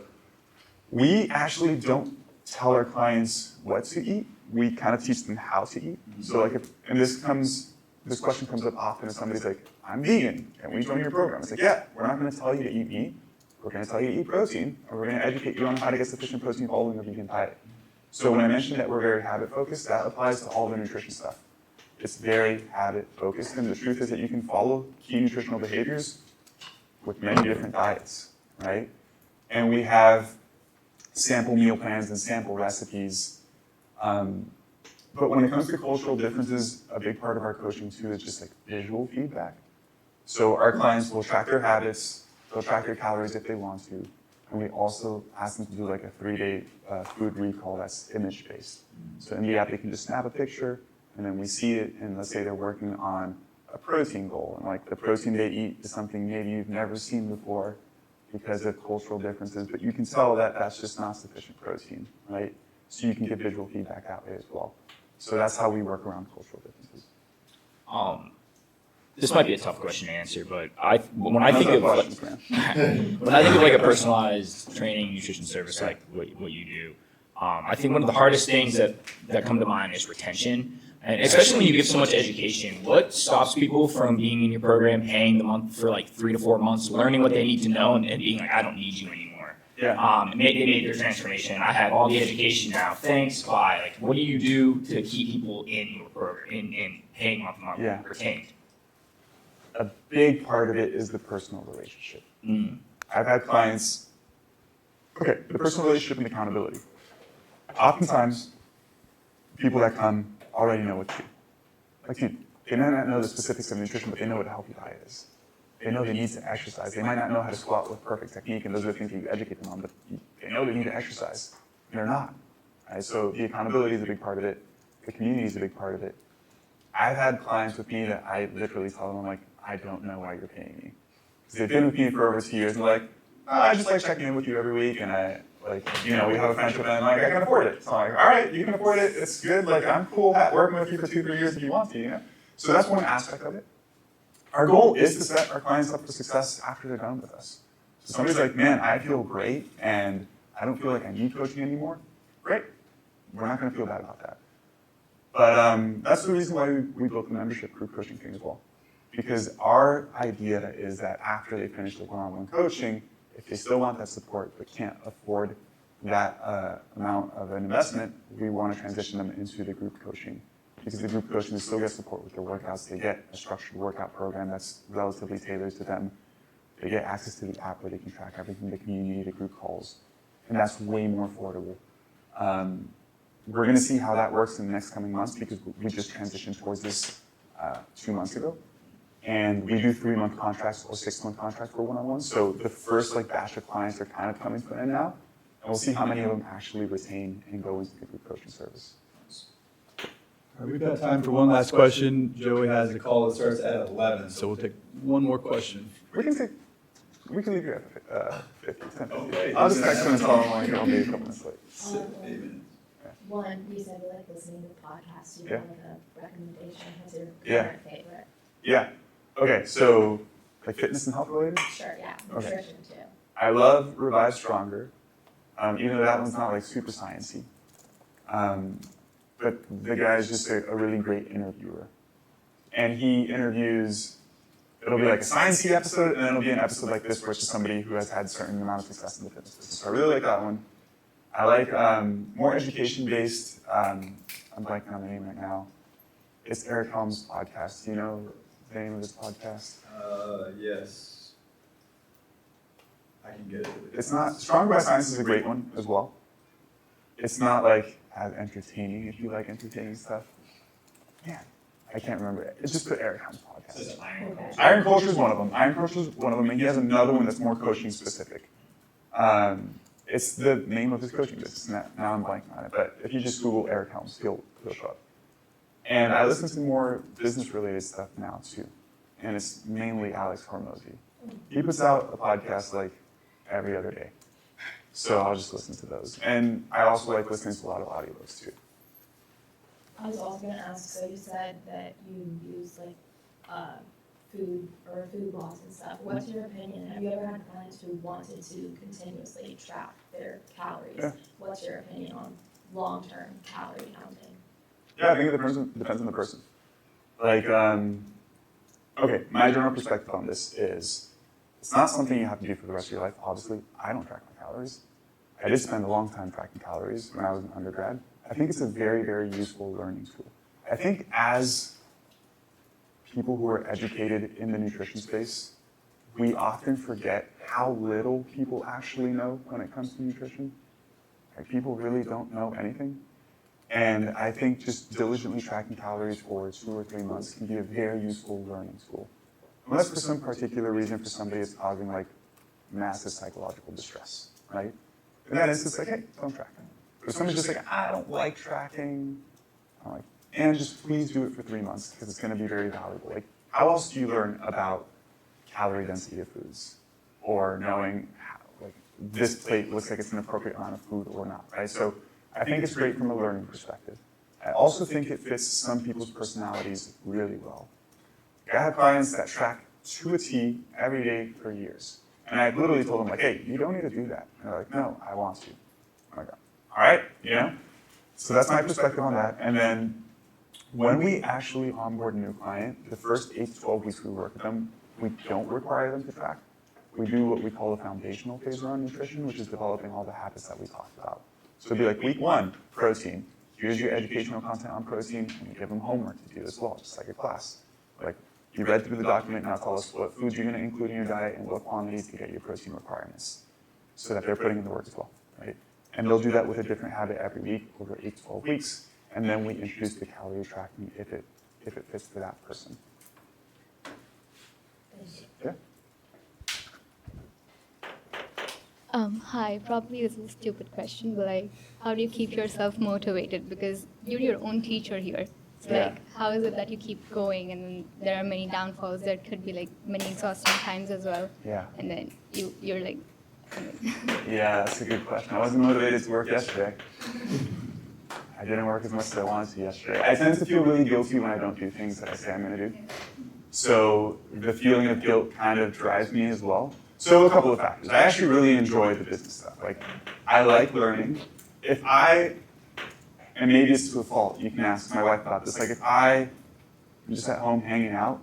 we actually don't tell our clients what to eat. We kind of teach them how to eat. So like this question comes up often and somebody's like, I'm vegan, can we join your program? It's like, yeah, we're not gonna tell you to eat meat. We're gonna tell you to eat protein, and we're gonna educate you on how to get sufficient protein following a vegan diet. So when I mentioned that we're very habit focused, that applies to all the nutrition stuff. It's very habit focused, and the truth is that you can follow key nutritional behaviors with many different diets, right? And we have sample meal plans and sample recipes. But when it comes to cultural differences, a big part of our coaching too is just like visual feedback. So our clients will track their habits, they'll track their calories if they want to, and we also ask them to do like a 3-day food recall that's image-based. So in the app, they can just snap a picture, and then we see it, and let's say they're working on a protein goal, and like the protein they eat is something maybe you've never seen before because of cultural differences, but you can tell that that's just not sufficient protein, right? So you can get visual feedback that way as well. So that's how we work around cultural differences. This might be a tough question to answer, but when I think of Questions, man. when I think of like a personalized training nutrition service like what you do, I think one of the hardest things that come to mind is retention. And especially when you give so much education, what stops people from being in your program, paying the month for like 3 to 4 months, learning what they need to know, and being like, I don't need you anymore. Yeah. They made their transformation. I have all the education now. Thanks. Bye. Like, what do you do to keep people in your program, in paying month to month, Yeah. retained? A big part of it is the personal relationship. I've had clients, okay, the personal relationship and accountability. Oftentimes, people that come already know what to do. Like, dude, they might not know the specifics of nutrition, but they know what a healthy diet is. They know they need to exercise. They might not know how to squat with perfect technique, and those are the things that you educate them on, but they know they need to exercise, and they're not. Right? So the accountability is a big part of it. The community is a big part of it. I've had clients with me that I literally tell them, I'm like, I don't know why you're paying me. Because they've been with me for over 2 years, and they're like, oh, I just like checking in with you every week, and I, like, you know, we have a friendship, and I'm like, I can afford it. So I'm like, all right, you can afford it, it's good, like, I'm cool working with you for 2-3 years if you want to, you know? So that's one aspect of it. Our goal is to set our clients up for success after they're done with us. So somebody's like, man, I feel great, and I don't feel like I need coaching anymore. Great. We're not gonna feel bad about that. But that's the reason why we built the membership group coaching thing as well. Because our idea is that after they finish the one-on-one coaching, if they still want that support but can't afford that amount of an investment, we want to transition them into the group coaching. Because the group coaching, they still get support with their workouts. They get a structured workout program that's relatively tailored to them. They get access to the app where they can track everything, the community, the group calls. And that's way more affordable. We're going to see how that works in the next coming months because we just transitioned towards this 2 months ago. And we do 3-month contracts or 6-month contracts for one-on-ones. So the first batch of clients are kind of coming to an end now. And we'll see how many of them actually retain and go into the group coaching service. All right, we've got time for one last question. Joey has a call that starts at 11, so we'll take one more question. We can leave you at 50. Okay. I'll just text them and tell them like I'll be a couple minutes late. 8 minutes. One, you said you like listening to the podcast. Do you have like a recommendation? What's your current favorite? Yeah. Okay, so like fitness and health related? Sure, yeah. Okay. Nutrition too. I love Revive Stronger, even though that one's not like super sciencey. But the guy's just a really great interviewer. And he interviews, it'll be like a sciencey episode, and then it'll be an episode like this where it's just somebody who has had a certain amount of success in the fitness business. So I really like that one. I like more education-based, I'm blanking on the name right now. It's Eric Helm's podcast. Do you know the name of his podcast? Yes. I can get it. It's not, Stronger by Science is a great one as well. It's not like as entertaining if you like entertaining stuff. Man, I can't remember it. It's just put Eric Helm's podcast. Iron Culture is one of them. And he has another one that's more coaching specific. It's the name of his coaching business. Now I'm blanking on it, but if you just Google Eric Helms, he'll show up. And I listen to more business-related stuff now too, and it's mainly Alex Hormozy. He puts out a podcast like every other day, so I'll just listen to those. And I also like listening to a lot of audiobooks too. I was also gonna ask, so you said that you use like, food or food blogs and stuff. What's your opinion? Have you ever had clients who wanted to continuously track their calories? Yeah. What's your opinion on long-term calorie counting? Yeah, I think it depends on the person. Like, okay, my general perspective on this is, it's not something you have to do for the rest of your life. Obviously, I don't track my calories. I did spend a long time tracking calories when I was an undergrad. I think it's a very, very useful learning tool. I think as people who are educated in the nutrition space, we often forget how little people actually know when it comes to nutrition. Like, people really don't know anything. And I think just diligently tracking calories for 2 or 3 months can be a very useful learning tool. Unless for some particular reason for somebody it's causing like massive psychological distress, right? In that instance, like, hey, don't track. But if somebody's just like, I don't like tracking, I'm like, and just please do it for 3 months because it's going to be very valuable. Like, how else do you learn about calorie density of foods, or knowing how, like, this plate looks like it's an appropriate amount of food or not, right? So I think it's great from a learning perspective. I also think it fits some people's personalities really well. I have clients that track to a T every day for years, and I literally told them like, hey, you don't need to do that. And they're like, no, I want to. I'm like, all right, you know. So that's my perspective on that. And then when we actually onboard a new client, the first 8 to 12 weeks we work with them, we don't require them to track. We do what we call the foundational phase around nutrition, which is developing all the habits that we talked about. So it'd be like week 1, protein. Here's your educational content on protein, and we give them homework to do as well, just like a class. Like, you read through the document, now tell us what foods you're going to include in your diet and what quantities to get your protein requirements, so that they're putting in the work as well, right? And they'll do that with a different habit every week over 8 to 12 weeks, and then we introduce the calorie tracking if it fits for that person. Yeah. Hi, probably this is a stupid question, but like, how do you keep yourself motivated? Because you're your own teacher here. So Yeah. like, how is it that you keep going? And then there are many downfalls. There could be like many exhausting times as well. Yeah. And then you're like, I mean, Yeah, that's a good question. I wasn't motivated to work yesterday. I didn't work as much as I wanted to yesterday. I tend to feel really guilty when I don't do things that I say I'm going to do. So the feeling of guilt kind of drives me as well. So a couple of factors. I actually really enjoy the business stuff. Like, I like learning. If I, and maybe it's to a fault, you can ask my wife about this. Like, if I'm just at home hanging out,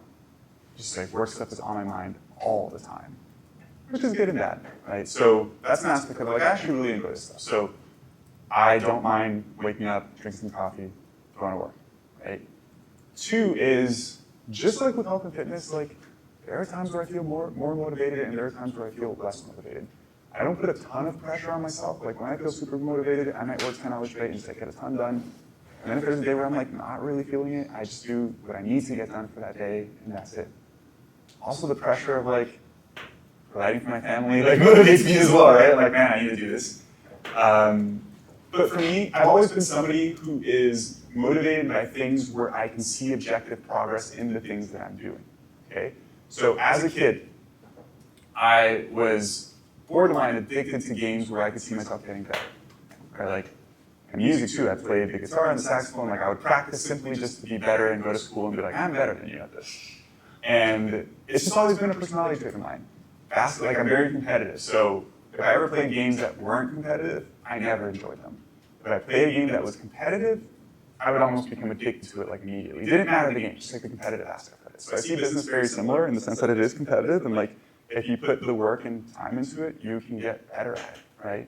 just like work stuff is on my mind all the time, which is good and bad, right? So that's an aspect of it. Like, I actually really enjoy this stuff. So I don't mind waking up, drinking some coffee, going to work, right? 2 is, just like with health and fitness, like, there are times where I feel more motivated and there are times where I feel less motivated. I don't put a ton of pressure on myself. Like, when I feel super motivated, I might work 10 hours straight and just get a ton done. And then if there's a day where I'm like not really feeling it, I just do what I need to get done for that day and that's it. Also the pressure of like providing for my family like motivates me as well, right? I'm like, man, I need to do this. But for me, I've always been somebody who is motivated by things where I can see objective progress in the things that I'm doing, okay? So as a kid, I was borderline addicted to games where I could see myself getting better. Right? Like, and music too, I played the guitar and the saxophone, like I would practice simply just to be better and go to school and be like, I'm better than you at this. And it's just always been a personality trait of mine. Like, I'm very competitive, so if I ever played games that weren't competitive, I never enjoyed them. If I played a game that was competitive, I would almost become addicted to it like immediately. It didn't matter the game, just like the competitive aspect of it. So I see business very similar in the sense that it is competitive, and like if you put the work and time into it, you can get better at it, right?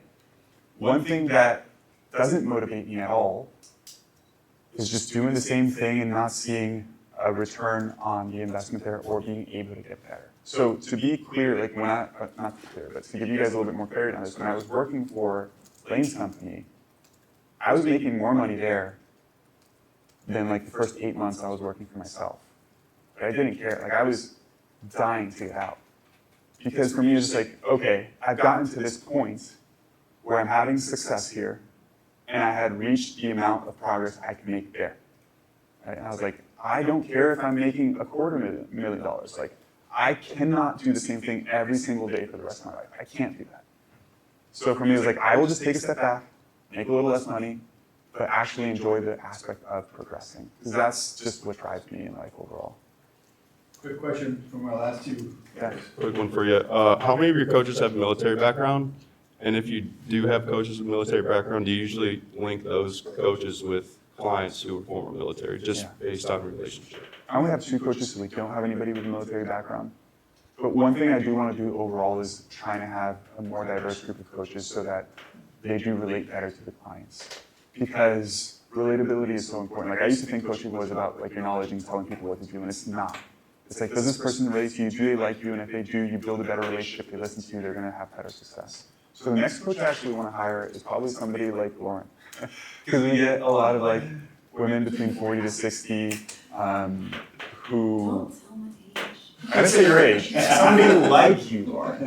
One thing that doesn't motivate me at all is just doing the same thing and not seeing a return on the investment there or being able to get better. So to be clear, like when I, not to be clear, but to give you guys a little bit more clarity on this, when I was working for Lane's company, I was making more money there than like the first 8 months I was working for myself. But I didn't care. Like, I was dying to get out. Because for me, it was just like, okay, I've gotten to this point where I'm having success here, and I had reached the amount of progress I could make there. Right? And I was like, I don't care if I'm making $250,000. Like, I cannot do the same thing every single day for the rest of my life. I can't do that. So for me, it was like, I will just take a step back, make a little less money, but actually enjoy the aspect of progressing. Because that's just what drives me in life overall. Quick question from our last two. Yeah. Quick one for you. How many of your coaches have military background? And if you do have coaches with military background, do you usually link those coaches with clients who are former military, just based on relationship? I only have 2 coaches, so we don't have anybody with a military background. But one thing I do want to do overall is trying to have a more diverse group of coaches so that they do relate better to the clients. Because relatability is so important. Like, I used to think coaching was about like your knowledge and telling people what to do, and it's not. It's like, does this person relate to you? Do they like you? And if they do, you build a better relationship, they listen to you, they're going to have better success. So the next coach I actually want to hire is probably somebody like Lauren. Because we get a lot of like women between 40 to 60 who, I didn't say your age, somebody like you, Lauren.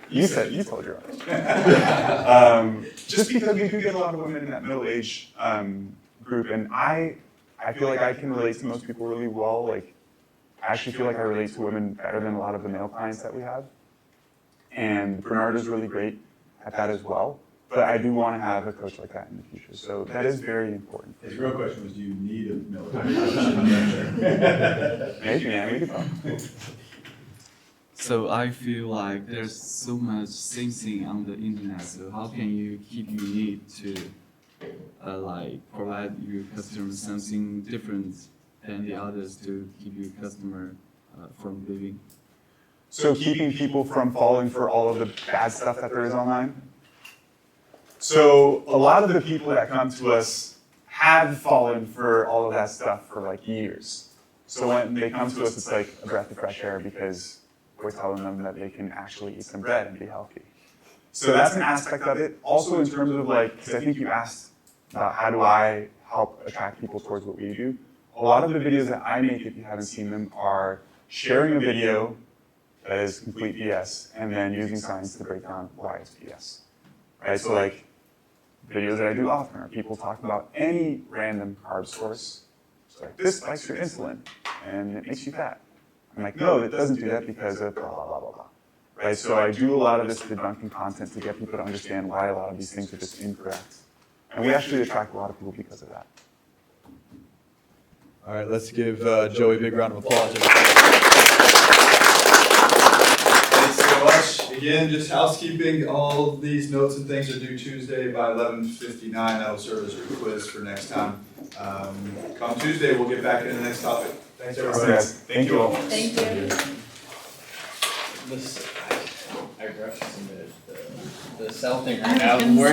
You told your age. Just because we do get a lot of women in that middle age group, and I feel like I can relate to most people really well. Like, I actually feel like I relate to women better than a lot of the male clients that we have. And Bernard is really great at that as well. But I do want to have a coach like that in the future. So that is very important. His real question was, do you need a military coach? Maybe, man, we could talk. So I feel like there's so much thing on the internet. So how can you keep unique to like provide your customers something different than the others to keep your customer from leaving? So keeping people from falling for all of the bad stuff that there is online. So a lot of the people that come to us have fallen for all of that stuff for like years. So when they come to us, it's like a breath of fresh air because we're telling them that they can actually eat some bread and be healthy. So that's an aspect of it. Also in terms of like, because I think you asked about how do I help attract people towards what we do. A lot of the videos that I make, if you haven't seen them, are sharing a video that is complete BS and then using science to break down why it's BS. Right? So like videos that I do often are people talking about any random carb source. So like, this spikes your insulin and it makes you fat. I'm like, no, it doesn't do that because of blah, blah, blah, blah, blah. Right? So I do a lot of this debunking content to get people to understand why a lot of these things are just incorrect. And we actually attract a lot of people because of that. All right, let's give Joey a big round of applause. Thanks so much. Again, just housekeeping. All these notes and things are due Tuesday by 11:59. That'll serve as your quiz for next time. Come Tuesday, we'll get back into the next topic. Thanks, everybody. Thank you all. Thank you. I rushed some of the cell thing right now.